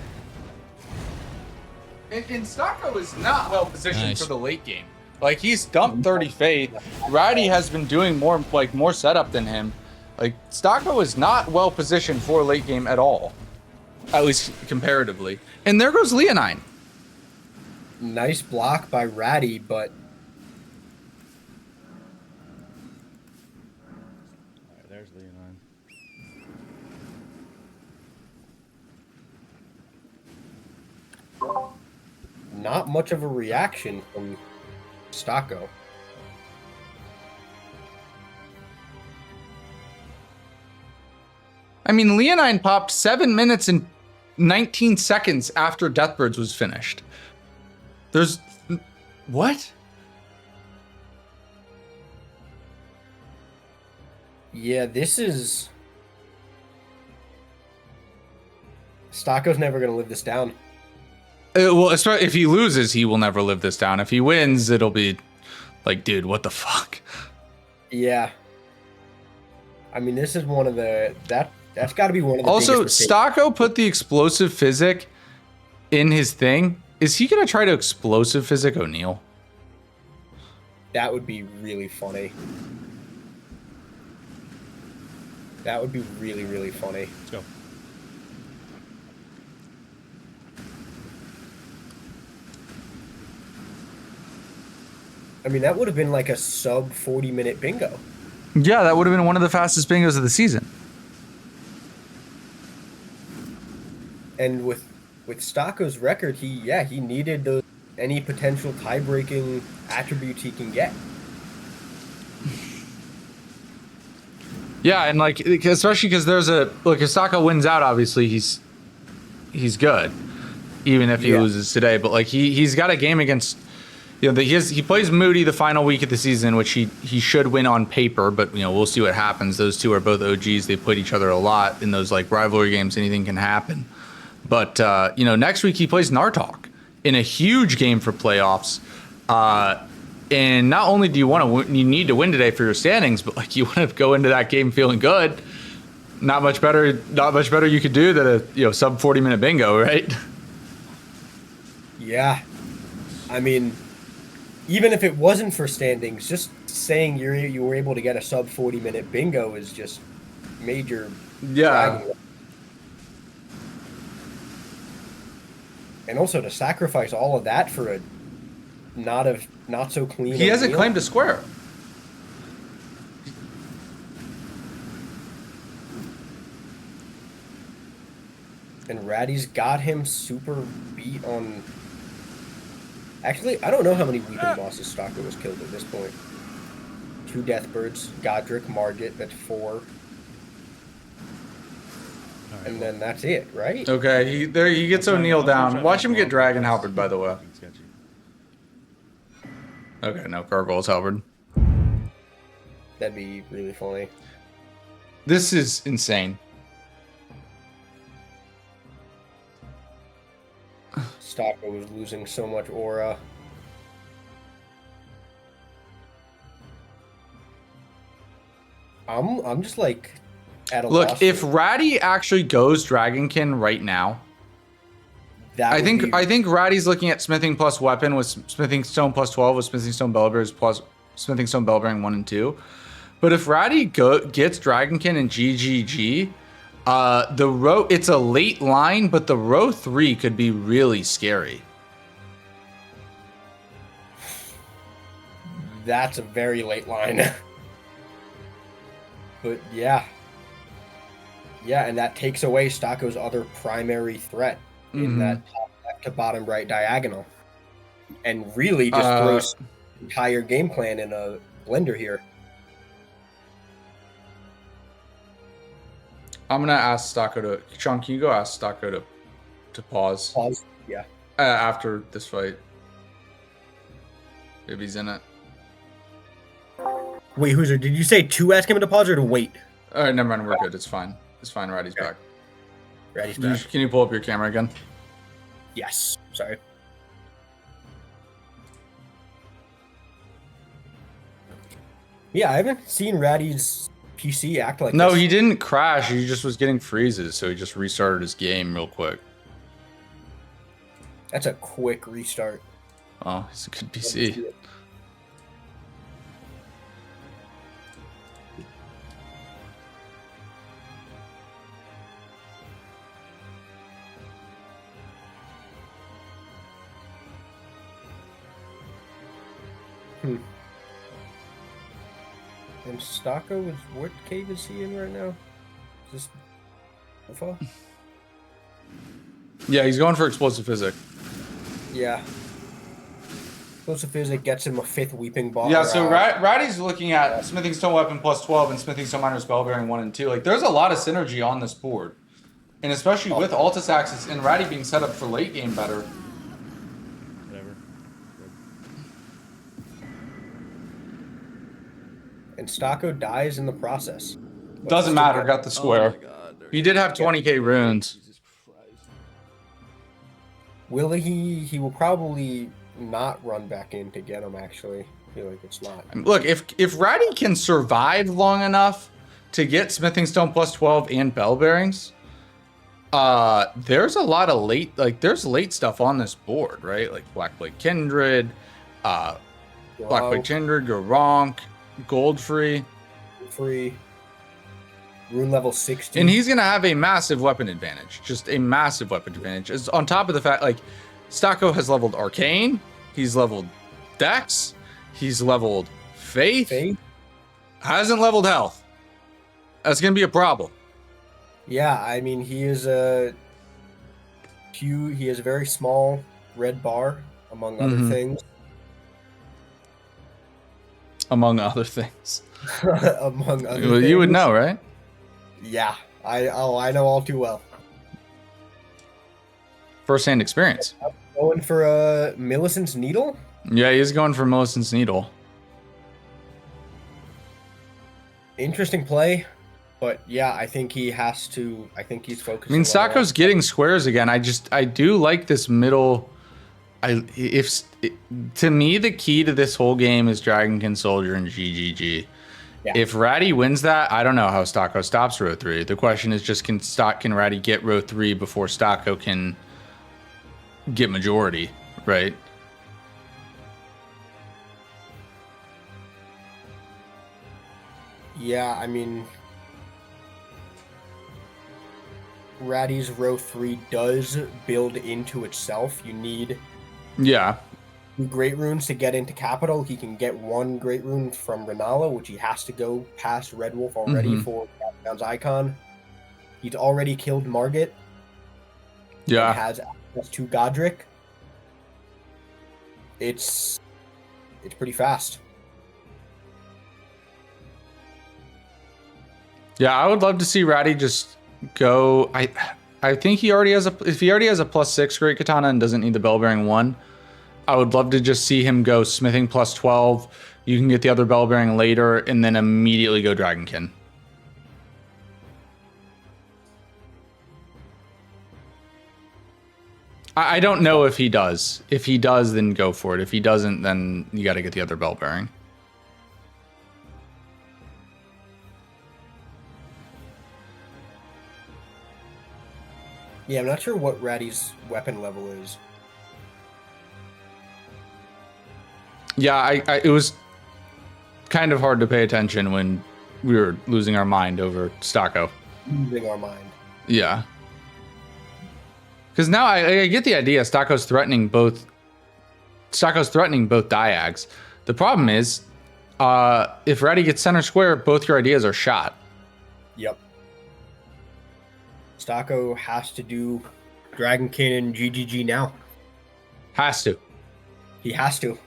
And Stocko is not well positioned Nice. for the late game. Like he's dumped 30 faith. Ratty has been doing more setup than him. Like Stocko is not well positioned for late game at all, at least comparatively. And there goes Leonine. Nice block by Ratty, but All right, there's Leonine. not much of a reaction from Stocko. I mean, Leonine popped 7 minutes and 19 seconds after Deathbirds was finished. There's... What? Yeah, this is... Stocko's never going to live this down. Well, if he loses, he will never live this down. If he wins, it'll be like, dude, what the fuck? Yeah. I mean, this is one of the... That's got to be one of the Also, biggest mistakes. Stocko put the explosive physic in his thing. Is he going to try to explosive physic O'Neal? That would be really funny. That would be really, really funny. Let's go. I mean, that would have been like a sub 40-minute bingo. Yeah, that would have been one of the fastest bingos of the season. And with Stocko's record, he needed those any potential tie-breaking attributes he can get. Yeah, and like especially because there's a look, if Stocko wins out, obviously he's good, even if he loses today. But like he's got a game against, you know, he plays Moody the final week of the season, which he should win on paper. But you know, we'll see what happens. Those two are both OGs. They played each other a lot in those like rivalry games. Anything can happen. But you know, next week he plays Nartok in a huge game for playoffs. And not only do you need to win today for your standings, but like you want to go into that game feeling good. Not much better you could do than a sub 40-minute bingo, right? Yeah. I mean, even if it wasn't for standings, just saying you were able to get a sub 40-minute bingo is just major. Yeah. bragging. And also to sacrifice all of that for a not so clean. He hasn't O'Neal. claimed a square. And Ratty's got him super beat on. Actually, I don't know how many weekend bosses Stocko has killed at this point. 2 Deathbirds, Godric, Margit, that's 4. All right, And then that's it, right? Okay, he gets O'Neal down. Watch him get Dragon Halberd, by the way. Sketchy. Okay, no, Gargoyle's Halberd. That'd be really funny. This is insane. Stocko was losing so much aura. I'm just like at a Look, loss. if Ratty actually goes Dragonkin right now, That I would think be- Ratty's looking at Smithing plus Weapon with Smithing Stone plus 12 with Smithing Stone Bellbearers plus Smithing Stone Bellbearing 1 and 2. But if Ratty gets Dragonkin and GGG, it's a late line, but the row 3 could be really scary. That's a very late line. But yeah. Yeah, and that takes away Stocko's other primary threat in that top left to bottom right diagonal. And really just throws the entire game plan in a blender here. I'm gonna ask Stocko to Sean. Can you go ask Stocko to pause Pause. Yeah. after this fight? If he's in it. Wait, Hoosier, did you say to ask him to pause or to wait? All right, never mind. We're good. It's fine. It's fine. Ratty's back. Ratty's back. Can you pull up your camera again? Yes. Sorry. Yeah, I haven't seen Ratty's PC act like No, this. he didn't crash. He just was getting freezes, so he just restarted his game real quick. That's a quick restart. Oh, he's a good PC. And Stocko what cave is he in right now? Is this Alpha? Yeah, he's going for explosive physic. Yeah. Explosive Physic gets him a 5th Weeping Bar. Yeah, so Ratty's looking at Smithing Stone Weapon plus 12 and Smithing Stone Miner Spell Bearing 1 and 2. Like, there's a lot of synergy on this board. And especially with Altus Axis and Ratty being set up for late game better. Whatever. And Stocko dies in the process. Doesn't matter, got the square. Oh my God, He did have 20k runes. Jesus Christ. Will he will probably not run back in to get him, actually. I feel like it's not. Look, if Ratty can survive long enough to get Smithing Stone plus 12 and Bell Bearings, there's a lot of there's late stuff on this board, right? Like Blackblade Kindred, Blackblade Kindred, Garonk, Goldfree. Free. Rune level 60. And he's going to have a massive weapon advantage. Just a massive weapon advantage. It's on top of the fact, like, Stocko has leveled Arcane. He's leveled Dex. He's leveled Faith. Hasn't leveled Health. That's going to be a problem. Yeah, I mean, he is a very small red bar, among other things. Among other things. Among other Well, things. you would know, right? Yeah, I know all too well. First-hand experience. Going for Millicent's Needle? Yeah, he's going for Millicent's Needle. Interesting play, but yeah, I think he has to. I think he's focused. I mean, Stocko's getting squares again. I do like this middle. To me, the key to this whole game is Dragonkin Soldier and GGG. Yeah. If Ratty wins that, I don't know how Stocko stops row 3. The question is just can Ratty get row 3 before Stocko can get majority, right? Yeah, I mean, Ratty's row 3 does build into itself. You need Yeah. 2 Great Runes to get into Capital. He can get 1 Great Rune from Renala, which he has to go past Red Wolf already for Battlegrounds Icon. He's already killed Margit. Yeah. And has access to Godric. It's pretty fast. Yeah, I would love to see Ratty just go. I think he already has if he already has a +6 Great Katana and doesn't need the Bell Bearing 1, I would love to just see him go Smithing plus 12. You can get the other Bell Bearing later and then immediately go Dragonkin. I don't know if he does. If he does, then go for it. If he doesn't, then you got to get the other Bell Bearing. Yeah, I'm not sure what Ratty's weapon level is. Yeah, it was kind of hard to pay attention when we were losing our mind over Stocko. Losing our mind. Yeah. Because now I get the idea. Stocko's threatening both diags. The problem is, if Ratty gets center square, both your ideas are shot. Yep. Stocko has to do Dragonkin and GGG now. Has to. He has to.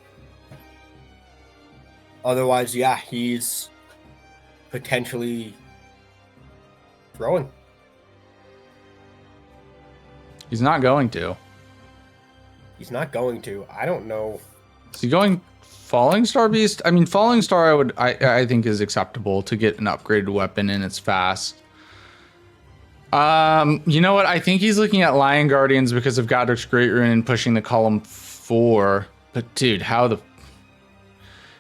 Otherwise, yeah, he's potentially throwing. He's not going to. He's not going to. I don't know. Is he going Falling Star Beast? I mean, Falling Star I think is acceptable to get an upgraded weapon and it's fast. You know what? I think he's looking at Lion Guardians because of Godric's Great Rune and pushing the column 4. But dude,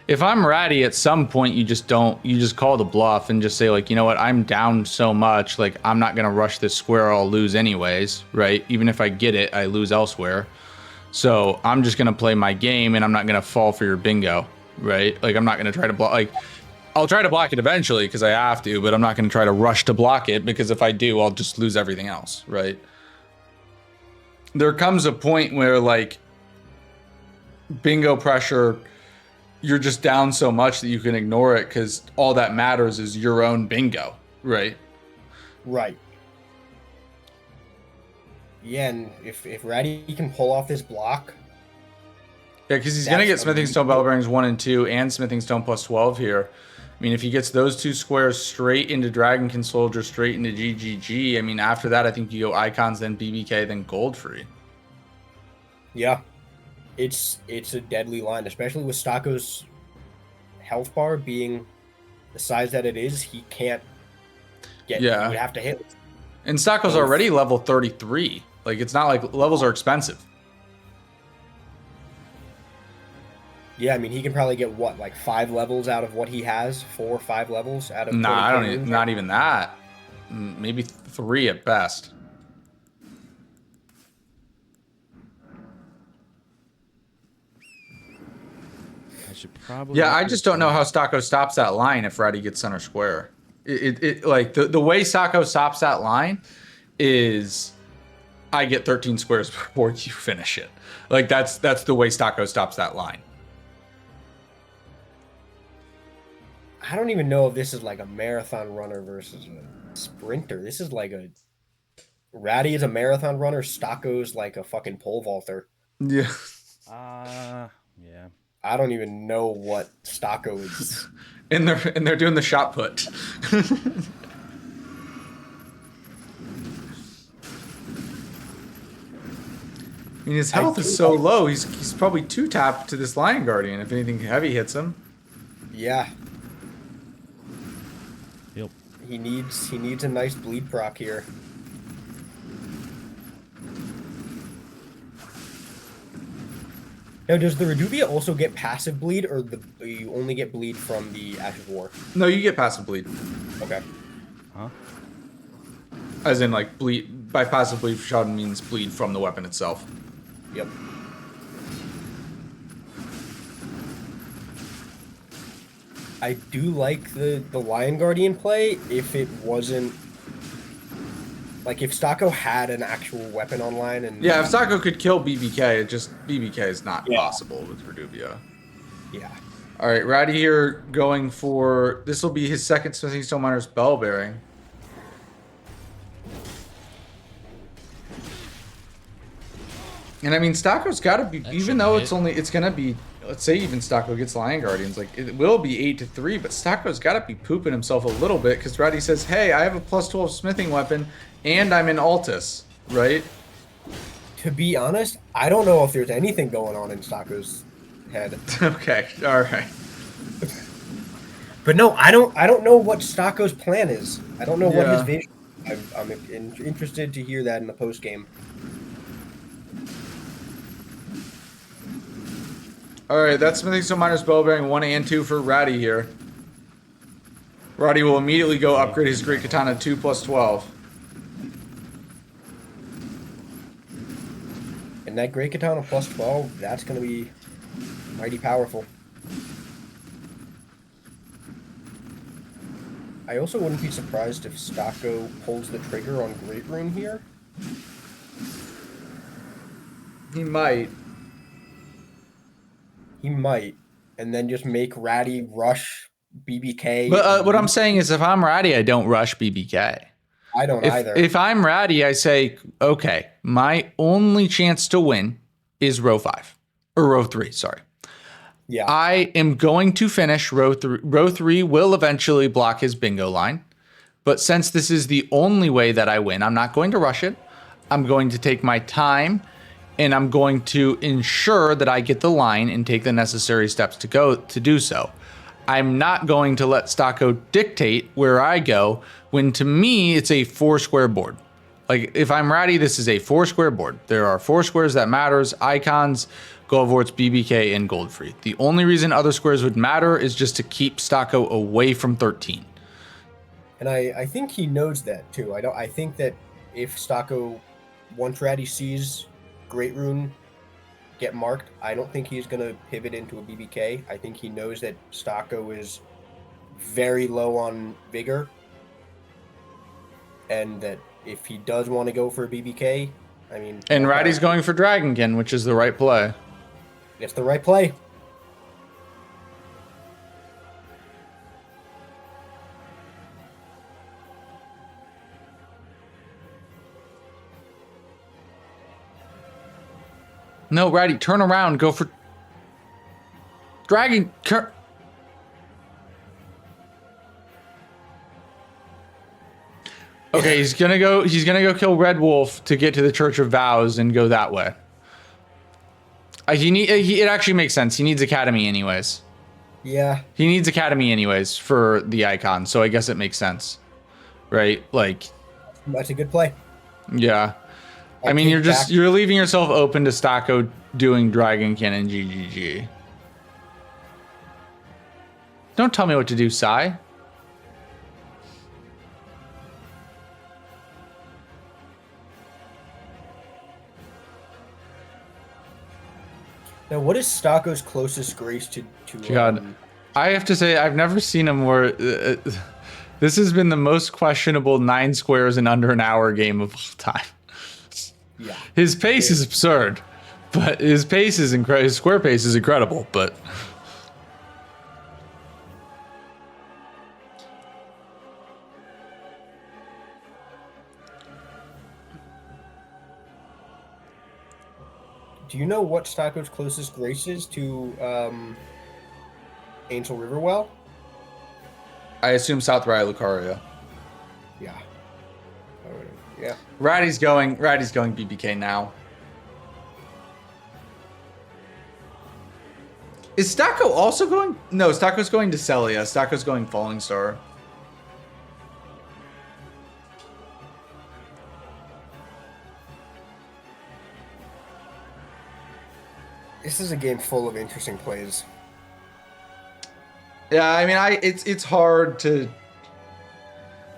if I'm Ratty, at some point you just call the bluff and just say, like, you know what, I'm down so much, like, I'm not gonna rush this square, I'll lose anyways, right? Even if I get it, I lose elsewhere. So I'm just gonna play my game and I'm not gonna fall for your bingo, right? Like, I'm not gonna try to block, like, I'll try to block it eventually because I have to, but I'm not gonna try to rush to block it because if I do, I'll just lose everything else, right? There comes a point where, like, bingo pressure, you're just down so much that you can ignore it because all that matters is your own bingo, right? Right. Yeah, and if Ratty can pull off this block... Yeah, because he's going to get Smithing Stone Bell Bearings 1 and 2 and Smithing Stone plus 12 here. I mean, if he gets those 2 squares straight into Dragonkin Soldier, straight into GGG, I mean, after that, I think you go Icons, then BBK, then Goldfree. Yeah. It's a deadly line, especially with Stocko's health bar being the size that it is. He can't get... Yeah. He would have to hit. And Stocko's already level 33. Like, it's not like levels are expensive. Yeah, I mean, he can probably get, what, like 5 levels out of what he has? 4 or 5 levels out of... Nah, I don't even... Not even that. Maybe 3 at best. Yeah, I just don't know how Stocko stops that line if Ratty gets center square. Like the way Stocko stops that line is I get 13 squares before you finish it. Like that's the way Stocko stops that line. I don't even know if this is like a marathon runner versus a sprinter. This is like a... Ratty is a marathon runner. Stocko's like a fucking pole vaulter. Yeah. Yeah. I don't even know what Stocko is. and they're doing the shot put. I mean, his health is so low. He's probably 2 tapped to this Lion Guardian if anything heavy hits him. Yeah. Yep. He needs a nice bleed proc here. Now, does the Reduvia also get passive bleed, or you only get bleed from the Ash of War? No, you get passive bleed. Okay. Huh? As in, like, bleed. By passive bleed, Shadowed means bleed from the weapon itself. Yep. I do like the Lion Guardian play if it wasn't... Like, if Stocko had an actual weapon online and... Yeah, if Stocko could kill BBK, BBK is not possible with Reduvia. Yeah. All right, Ratty here going for... This will be his second Smithing Stone Miner's Bell Bearing. And I mean, Stocko's got to be... Even though it's going to be... Let's say even Stocko gets Lion Guardians. Like, it will be 8-3, but Stocko's got to be pooping himself a little bit because Ratty says, hey, I have a plus 12 smithing weapon and I'm in Altus, right? To be honest, I don't know if there's anything going on in Stocko's head. Okay, all right. But no, I don't know what Stocko's plan is. I don't know what his vision is. I'm interested to hear that in the post game. All right, that's Smithing Stone Miner's Bell Bearing 1 and 2 for Ratty here. Ratty will immediately go upgrade his Great Katana 2 plus 12. And that Great Katana plus 12, that's going to be mighty powerful. I also wouldn't be surprised if Stocko pulls the trigger on Great Rune here. He might. He might. And then just make Ratty rush BBK. But what I'm saying is if I'm Ratty, I don't rush BBK. I don't either. If I'm Ratty, I say, okay, my only chance to win is row 5 or row 3. Sorry. Yeah. I am going to finish row 3. Row 3 will eventually block his bingo line. But since this is the only way that I win, I'm not going to rush it. I'm going to take my time and I'm going to ensure that I get the line and take the necessary steps to do so. I'm not going to let Stocko dictate where I go when to me it's a 4 square board. Like if I'm Ratty, this is a 4 square board. There are 4 squares that matters: icons, Goldvorts, BBK, and Goldfree. The only reason other squares would matter is just to keep Stocko away from 13. And I think he knows that too. I think that if Stocko, once Ratty sees Great Rune get marked, I don't think he's going to pivot into a BBK. I think he knows that Stocko is very low on vigor, and that if he does want to go for a BBK, I mean... And Ratty's going for Dragonkin, which is the right play. It's the right play. No, Ratty, turn around, go for Dragon. Okay, he's gonna go kill Red Wolf to get to the Church of Vows and go that way. It actually makes sense. He needs Academy anyways. Yeah. He needs Academy anyways for the icon, so I guess it makes sense. Right? Like, that's a good play. Yeah. I mean, you're leaving yourself open to Stocko doing Dragonkin and GGG. Don't tell me what to do, Sai. Now, what is Stocko's closest grace to God, I have to say, I've never seen him where... this has been the most questionable 9 squares in under an hour game of all time. Yeah. His pace is absurd, but his pace is incredible. His square pace is incredible, but... Do you know what Stocko's closest grace is to Angel Riverwell? I assume South Rye Lucaria. Yeah. Yeah. Ratty's going BBK now. Is Stocko also going? No, Stocko's going to Celia. Stocko's going Falling Star. This is a game full of interesting plays. Yeah, I mean, it's hard to...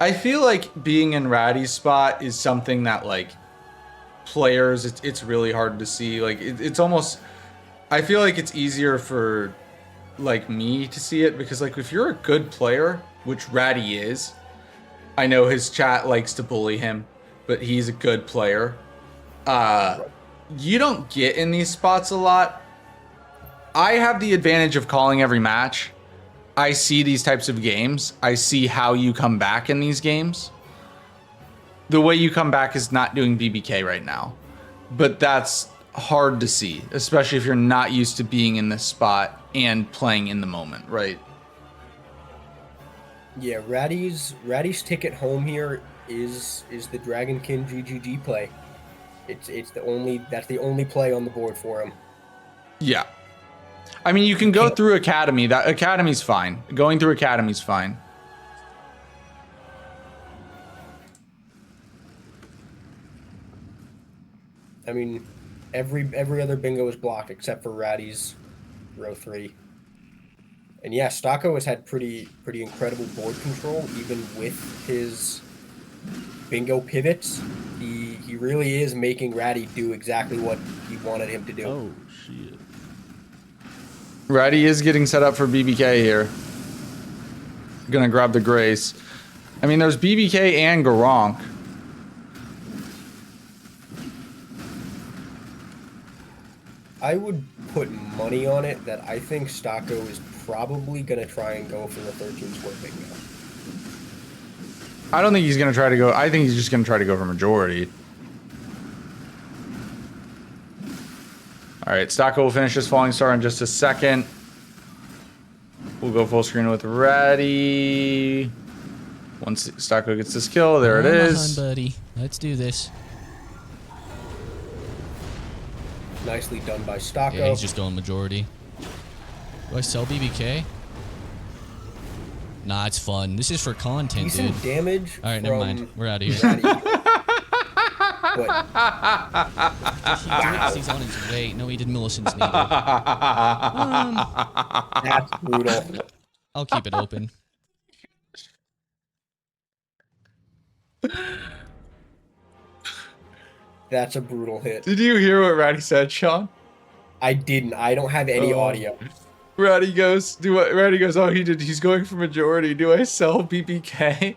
I feel like being in Ratty's spot is something that, like, players, it's really hard to see. Like, it's almost... I feel like it's easier for, like, me to see it, because, like, if you're a good player, which Ratty is, I know his chat likes to bully him, but he's a good player. You don't get in these spots a lot. I have the advantage of calling every match. I see these types of games. I see how you come back in these games. The way you come back is not doing BBK right now. But that's hard to see, especially if you're not used to being in this spot and playing in the moment, right? Yeah, Ratty's ticket home here is the Dragonkin GGG play. That's the only play on the board for him. Yeah. I mean, you can go through Academy. That Academy's fine. Going through Academy's fine. I mean, every other bingo is blocked except for Ratty's row 3. And yeah, Stocko has had pretty incredible board control, even with his bingo pivots. He really is making Ratty do exactly what he wanted him to do. Oh, shit. Ratty is getting set up for BBK here. Gonna grab the Grace. I mean, there's BBK and Garronk. I would put money on it that I think Stocko is probably going to try and go for the 13 square bingo. I don't think he's gonna try to go. I think he's just gonna try to go for majority. All right, Stocko will finish his falling star in just a second. We'll go full screen with Ratty. Once Stocko gets this kill, there it is. Come on, buddy. Let's do this. Nicely done by Stocko. Yeah, he's just going majority. Do I sell BBK? Nah, it's fun. This is for content, Decent dude. damage. All right, never mind. We're out of here. Ratty. He's on his way. No, he did Millicent's needle. That's brutal. I'll keep it open. That's a brutal hit. Did you hear what Ratty said, Sean? I didn't. I don't have any audio. Ratty goes, Ratty goes, oh, he's going for majority. Do I sell BBK?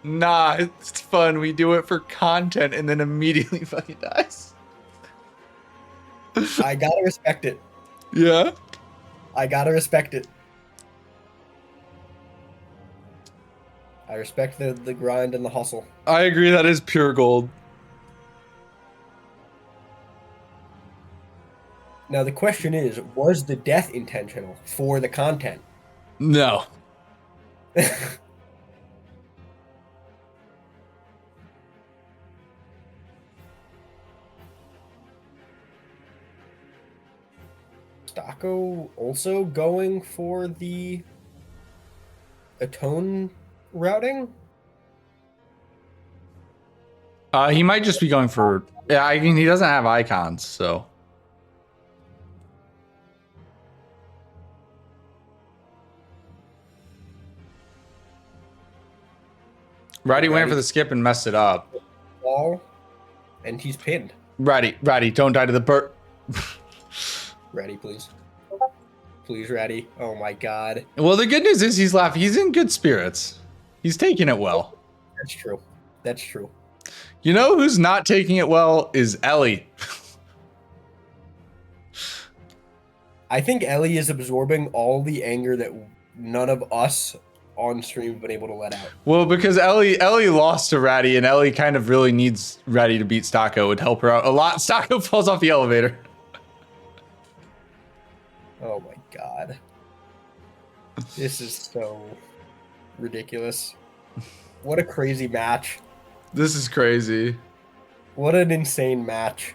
Nah, it's fun. We do it for content, and then immediately fucking dies. I gotta respect it. Yeah? I gotta respect it. I respect the grind and the hustle. I agree, that is pure gold. Now the question is, was the death intentional for the content? No. Stocko also going for the Atone routing? He might just be going for... Yeah, I mean, he doesn't have icons, so... Ratty went for the skip and messed it up. Wall, and he's pinned. Ratty, don't die to the bird. Ratty, please. Please, Ratty. Oh my god. Well, the good news is he's laughing. He's in good spirits. He's taking it well. That's true. That's true. You know who's not taking it well is Ellie. I think Ellie is absorbing all the anger that none of us on stream have been able to let out. Well, because Ellie lost to Ratty, and Ellie kind of really needs Ratty to beat Stocko. It would help her out a lot. Stocko falls off the elevator. Oh my god. This is so ridiculous. What a crazy match. This is crazy. What an insane match.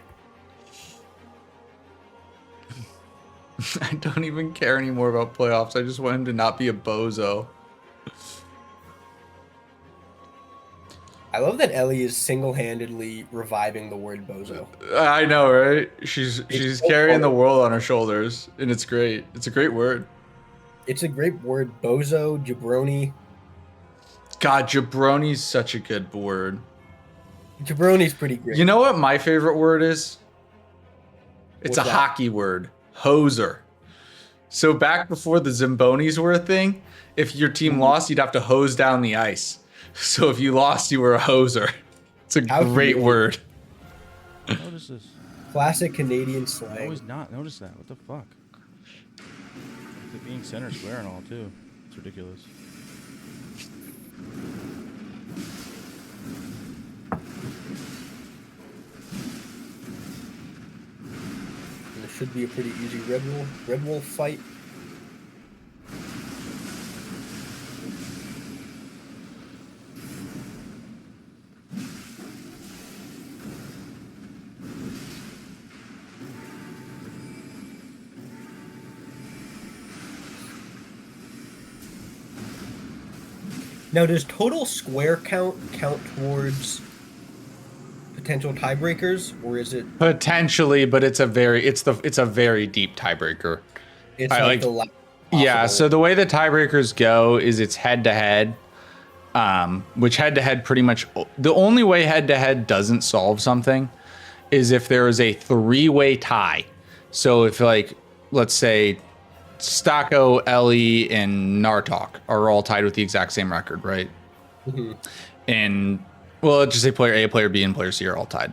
I don't even care anymore about playoffs. I just want him to not be a bozo. I love that Ellie is single-handedly reviving the word bozo. I know, right? She's so carrying the hard. world on her shoulders, and it's great. It's a great word. It's a great word. Bozo, jabroni. God, jabroni's such a good word. Jabroni's pretty great. You know what my favorite word is? It's What's a that? hockey word. Hoser. So back before the Zambonis were a thing, if your team lost, you'd have to hose down the ice. So if you lost, you were a hoser. It's a How great cute. word. Notice this. Classic Canadian I slang. always not notice that. What the fuck? It being center square and all too. It's ridiculous. And it should be a pretty easy Red Wolf fight. Now, does total square count towards potential tiebreakers, or is it? Potentially, but it's a very deep tiebreaker. It's I like like- the last Yeah, possible- so the way the tiebreakers go is it's head-to-head, which head-to-head pretty much... The only way head-to-head doesn't solve something is if there is a three-way tie. So if, like, let's say Stocko, Ellie, and Nartok are all tied with the exact same record, right? Mhm. And, well, let's just say player A, player B, and player C are all tied.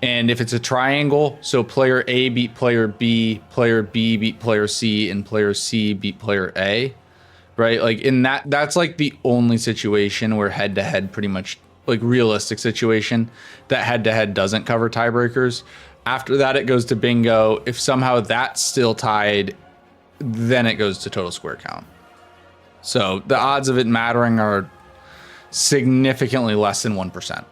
And if it's a triangle, so player A beat player B beat player C, and player C beat player A, right? Like in that's like the only situation where head to head pretty much like realistic situation that head to head doesn't cover tiebreakers. After that, it goes to bingo. If somehow that's still tied, then it goes to total square count. So the odds of it mattering are significantly less than 1%.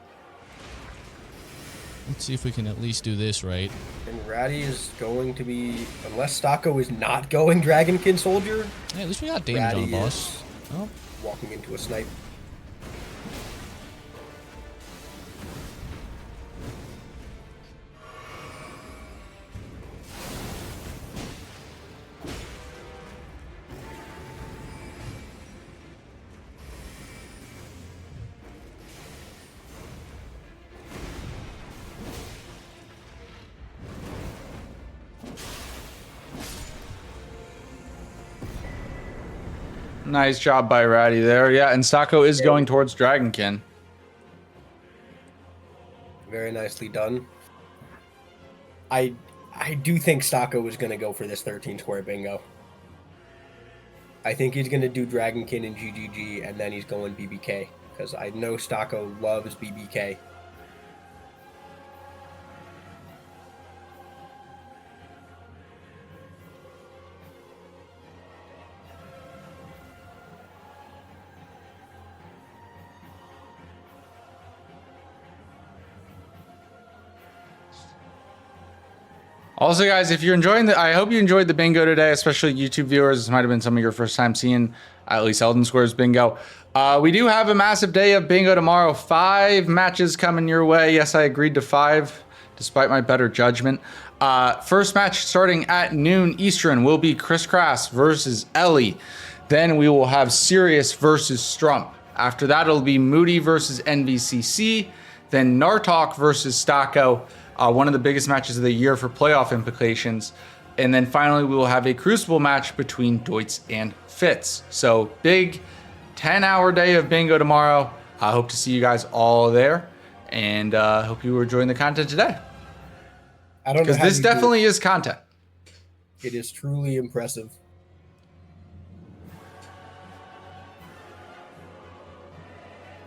Let's see if we can at least do this right. And Ratty is going to be, unless Stocko is not going Dragonkin Soldier, Hey, at least we got damage on Ratty the boss. is Oh, walking into a snipe. Nice job by Ratty there. Yeah, and Stocko is going towards Dragonkin. Very nicely done. I do think Stocko is going to go for this 13 square bingo. I think he's going to do Dragonkin and GGG, and then he's going BBK, because I know Stocko loves BBK. Also, guys, if you're enjoying I hope you enjoyed the bingo today, especially YouTube viewers. This might have been some of your first time seeing at least Elden Sqaures bingo. We do have a massive day of bingo tomorrow. 5 matches coming your way. Yes, I agreed to 5, despite my better judgment. First match starting at noon Eastern will be Chris Crass versus Ellie. Then we will have Sirius versus Strump. After that, it'll be Moody versus NVCC. Then Nartok versus Stocko. One of the biggest matches of the year for playoff implications. And then finally, we will have a Crucible match between Deutz and Fitz. So big 10-hour day of bingo tomorrow. I hope to see you guys all there. And hope you were enjoying the content today. I don't know because how this you do it. definitely is content. It is truly impressive.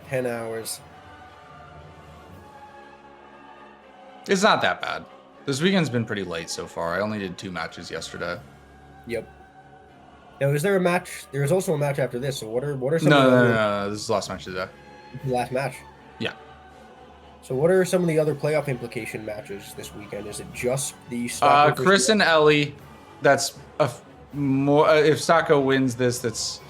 "10 hours. It's not that bad. This weekend's been pretty late so far. I only did 2 matches yesterday. Yep. Now, is there a match? There's also a match after this. So what are some No, of the no, other, no, no. This is the last match of the day. last match? Yeah. So what are some of the other playoff implication matches this weekend? Is it just the Stocko Chris and Ellie. That's more. If Stocko wins this, that's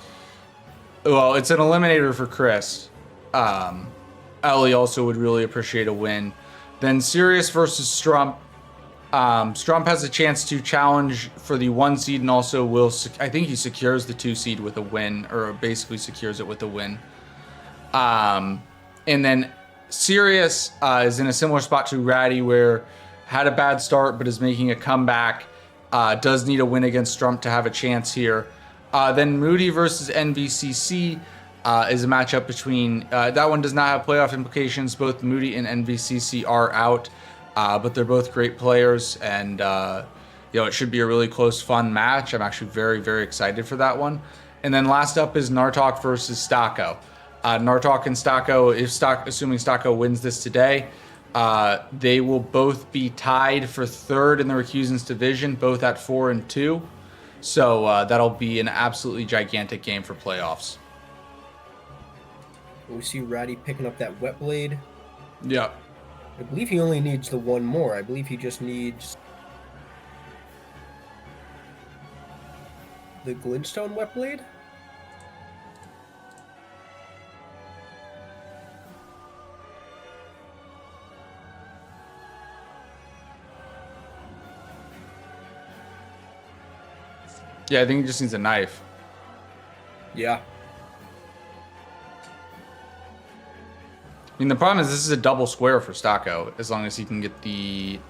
well. It's an eliminator for Chris. Ellie also would really appreciate a win. Then Sirius versus Strump. Strump has a chance to challenge for the 1 seed and also will. I think he secures the 2 seed with a win, or basically secures it with a win. And then Sirius is in a similar spot to Ratty, where had a bad start but is making a comeback. Does need a win against Strump to have a chance here. Then Moody versus NVCC is a matchup between that one does not have playoff implications. Both Moody and NVCC are out, but they're both great players, and it should be a really close, fun match. I'm actually very, very excited for that one. And then last up is Nartok versus Stocko. Nartok and Stocko, assuming Stocko wins this today, they will both be tied for 3rd in the Recusants division, both at 4-2. So that'll be an absolutely gigantic game for playoffs. We see Ratty picking up that wet blade. Yeah. I believe he only needs the one more. I believe he just needs the glintstone wet blade. Yeah, I think he just needs a knife. Yeah. I mean, the problem is this is a double square for Stocko, as long as he can get the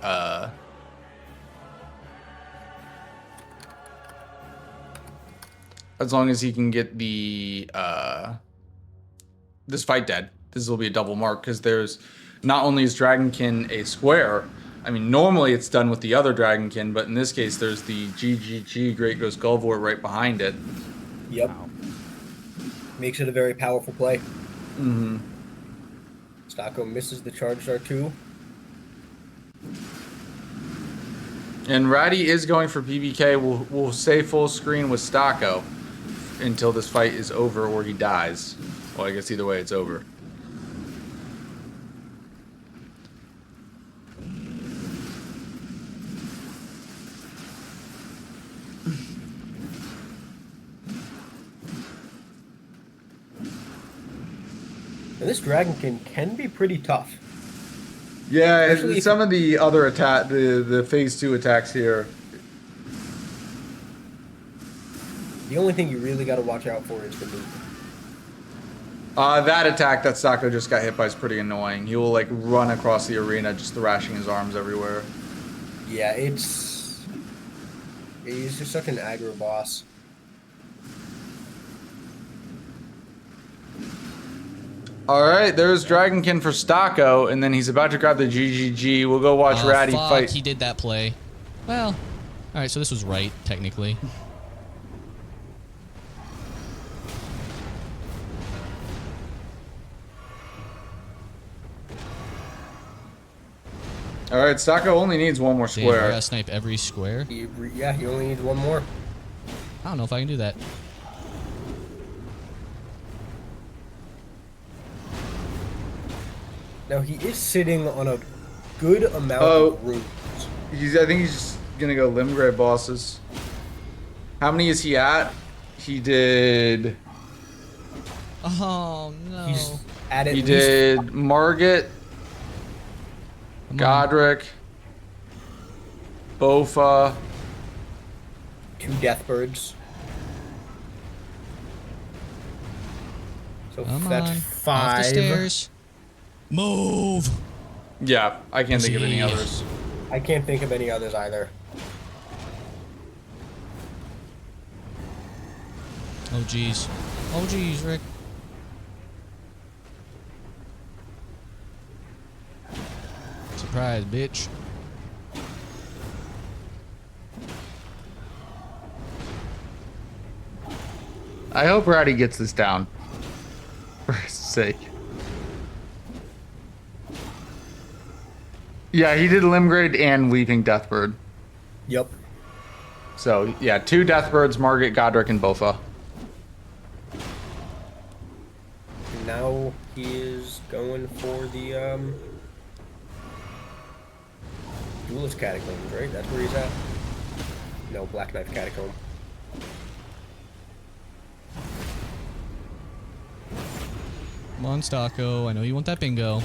this fight dead. This will be a double mark, because there's not only is Dragonkin a square. I mean, normally it's done with the other Dragonkin, but in this case, there's the GGG Great Ghost Gullvort right behind it. Yep. Makes it a very powerful play. Mm-hmm. Stocko misses the charge R2. And Ratty is going for PBK. We'll stay full screen with Stocko until this fight is over or he dies. Well, I guess either way it's over. And this Dragonkin can be pretty tough. Yeah, Especially some of the other the phase 2 attacks here. The only thing you really got to watch out for is the movement. That attack that Stocko just got hit by is pretty annoying. He will like run across the arena just thrashing his arms everywhere. Yeah, he's just such an aggro boss. Alright, there's Dragonkin for Stocko, and then he's about to grab the GGG. We'll go watch Ratty fight. He did that play. Well, alright, so this was right, technically. Alright, Stocko only needs one more Damn, square. I gotta snipe every square. He only needs one more. I don't know if I can do that. Now he is sitting on a good amount of runes. I think he's just gonna go Limgrave bosses. How many is he at? He did. Oh no. He's at He least did Margit, Godric, Bofa. 2 Deathbirds. So Come that's on. 5. Off the stairs. Move. Yeah, I can't think of any Pussy. others. I can't think of any others either. Oh jeez. Oh jeez, Rick. Surprise, bitch. I hope Ratty gets this down. For his sake. Yeah, he did Limgrave and Weeping Deathbird. Yep. So, yeah, 2 Deathbirds, Margit, Godric, and Bofa. Now he is going for the Duelist Catacombs, right? That's where he's at. No, Black Knife Catacomb. Come on, Stocko. I know you want that bingo.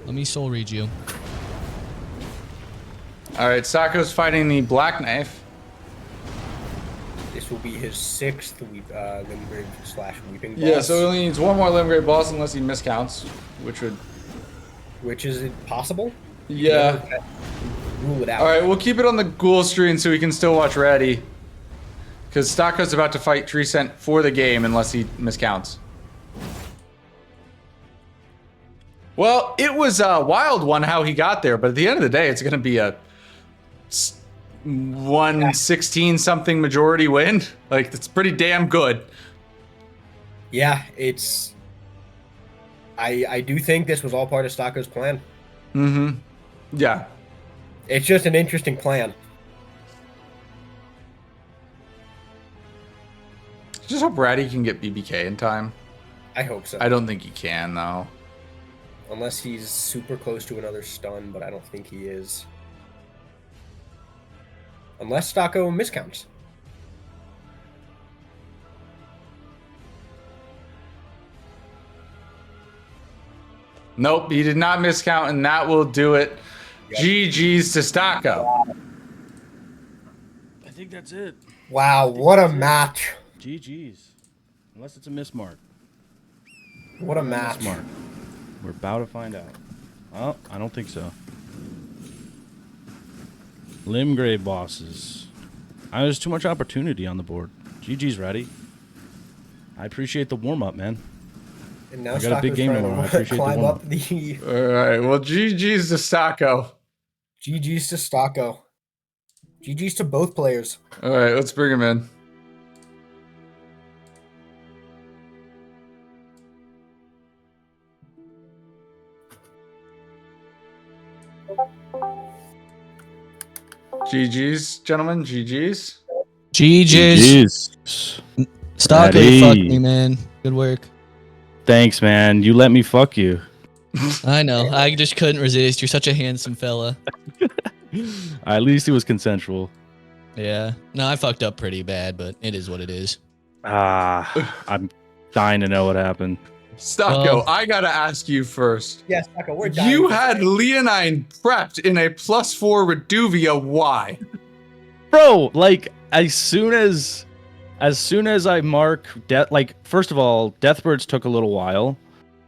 Let me soul read you. Alright, Stocko's fighting the Black Knife. This will be his 6th Limgrave / Weeping boss. Yeah, so he only needs one more Limgrave boss unless he miscounts, which would... Which is it possible? Yeah. Rule it out. Alright, we'll keep it on the Ghoul screen so we can still watch Ratty. Because Stocko's about to fight Treecent for the game unless he miscounts. Well, it was a wild one how he got there, but at the end of the day, it's going to be a 116 something majority win. Like, that's pretty damn good. Yeah, it's... I do think this was all part of Stocko's plan. Mm-hmm. Yeah. It's just an interesting plan. Just hope Ratty can get BBK in time. I hope so. I don't think he can, though. Unless he's super close to another stun, but I don't think he is. Unless Stocko miscounts. Nope, he did not miscount, and that will do it. Yep. GG's to Stocko. I think that's it. Wow, what a match. GG's. Unless it's a mismark. What a match. Mismark. We're about to find out. Oh, I don't think so. Limgrave bosses. There's too much opportunity on the board. GG's, Ratty. I appreciate the warm-up, man. And now I got a big Stocko's game trying tomorrow. I to appreciate the climb warm-up. up the... Alright, well, GG's to Stocko. GG's to Stocko. GG's to both players. Alright, let's bring him in. GG's, gentlemen. GG's. GG's. Jeez. Stocko, you fucked Ready. me, man. Good work. Thanks, man. You let me fuck you. I know. I just couldn't resist. You're such a handsome fella. At least it was consensual. Yeah. No, I fucked up pretty bad, but it is what it is. I'm dying to know what happened. Stocko, I gotta ask you first. Yes, Stocko, we're dying. You had Leonine prepped in a +4 Reduvia. Why? Bro, like as soon as I mark death, like first of all, Deathbirds took a little while,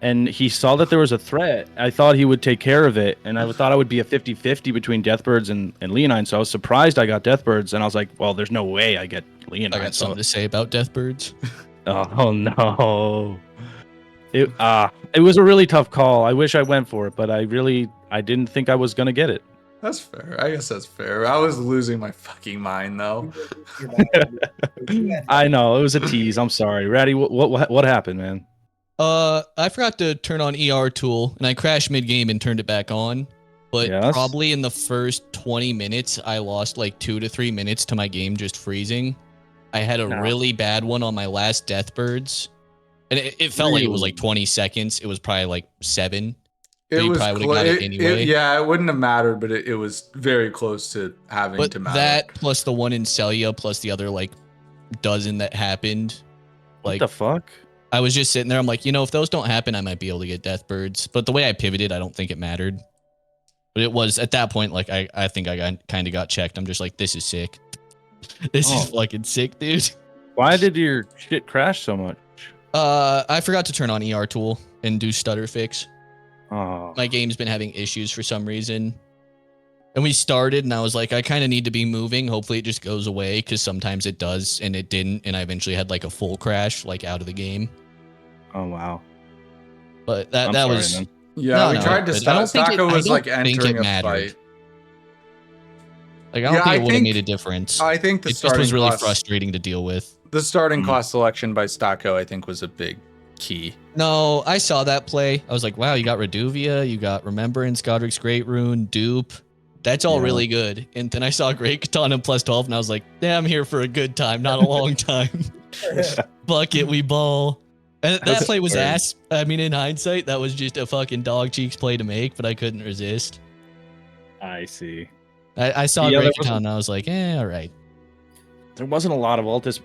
and he saw that there was a threat. I thought he would take care of it, and I thought I would be a 50-50 between Deathbirds and Leonine. So I was surprised I got Deathbirds, and I was like, well, there's no way I get Leonine. I got something to say about Deathbirds. Oh no. It was a really tough call. I wish I went for it, but I didn't think I was gonna get it. That's fair. I guess that's fair. I was losing my fucking mind though. I know it was a tease. I'm sorry, Ratty. What happened, man? I forgot to turn on ER tool, and I crashed mid game and turned it back on. But Yes? probably in the first 20 minutes, I lost like 2 to 3 minutes to my game just freezing. I had a No. really bad one on my last Deathbirds, and it felt like it was like 20 seconds. It was probably like 7. It you was probably would've got it anyway. yeah, it wouldn't have mattered, but it was very close to having But to matter. that plus the one in Celia plus the other like dozen that happened, What like the fuck? I was just sitting there. I'm like, if those don't happen, I might be able to get Deathbirds. But the way I pivoted, I don't think it mattered. But it was at that point, like I think I kind of got checked. I'm just like, this is sick. This is fucking sick, dude. Why did your shit crash so much? I forgot to turn on ER tool and do stutter fix. Oh, My game's been having issues for some reason. And we started, and I was like, I kind of need to be moving. Hopefully it just goes away, because sometimes it does, and it didn't. And I eventually had like a full crash, like out of the game. oh wow. But I'm that sorry, was man. Yeah, we no, tried to but I stop. don't think Stocko I was don't like think entering it a mattered. fight. Like I don't Yeah, think I it would have think- made a difference. I think the It just starting was really class, frustrating to deal with. the starting Mm. class selection by Stocko, I think, was a big key. No, I saw that play. I was like, wow, you got Reduvia, you got Remembrance, Godric's Great Rune, Dupe. That's all Yeah. really good. And then I saw Great Katana plus 12, and I was like, yeah, I'm here for a good time, not a long time. Fuck it, we ball. And that That's play was fair. ass. I mean, in hindsight, that was just a fucking dog cheeks play to make, but I couldn't resist. I see. I saw Yeah, Great there Katana, and I was like, all right. There wasn't a lot of Altus.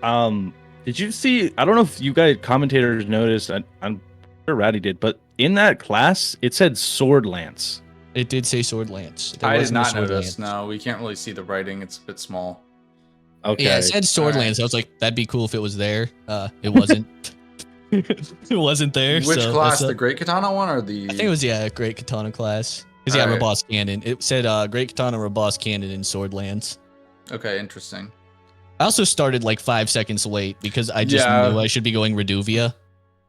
Did you see? I don't know if you guys commentators noticed. I'm sure Ratty did, but in that class it said Sword Lance. It did say Sword Lance. There I was did no not Sword notice. Lance. No, we can't really see the writing. It's a bit small. Okay. Yeah, it said Sword Alright. Lance. I was like, that'd be cool if it was there. It wasn't. It wasn't there. Which so class? that's The Great Katana one or the? I think it was Great Katana class. Because Alright. Raboss Cannon. It said Great Katana, Raboss Cannon, and Sword Lance. Okay, interesting. I also started like 5 seconds late because I just Yeah. knew I should be going Reduvia,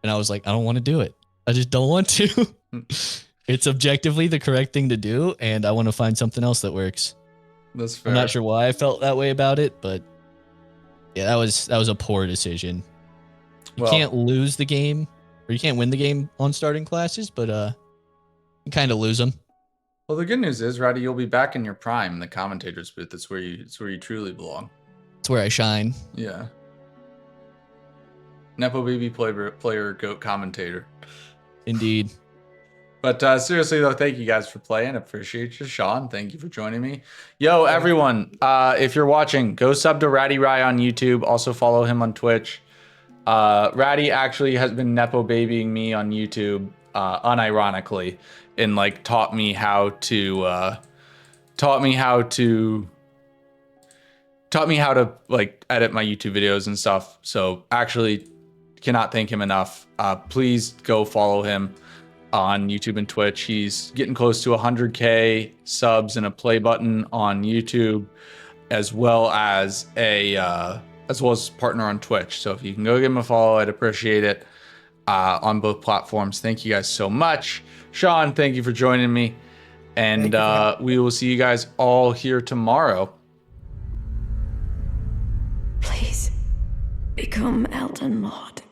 and I was like, I don't want to do it. I just don't want to. It's objectively the correct thing to do, and I want to find something else that works. That's fair. I'm not sure why I felt that way about it, but yeah, that was a poor decision. You Well, can't lose the game, or you can't win the game on starting classes, but you kind of lose them. Well, the good news is, Ratty, you'll be back in your prime in the commentator's booth. It's where you truly belong. It's where I shine. Yeah. Nepo baby player goat commentator. Indeed. But seriously though, thank you guys for playing. Appreciate you, Sean. Thank you for joining me. Yo, everyone, if you're watching, go sub to RattyRy on YouTube. Also follow him on Twitch. Ratty actually has been Nepo babying me on YouTube, unironically, and like taught me how to like edit my YouTube videos and stuff. So actually cannot thank him enough. Please go follow him on YouTube and Twitch. He's getting close to 100K subs and a play button on YouTube, as well as partner on Twitch. So if you can go give him a follow, I'd appreciate it on both platforms. Thank you guys so much. Sean, thank you for joining me. And we will see you guys all here tomorrow. Please become Elden Lord.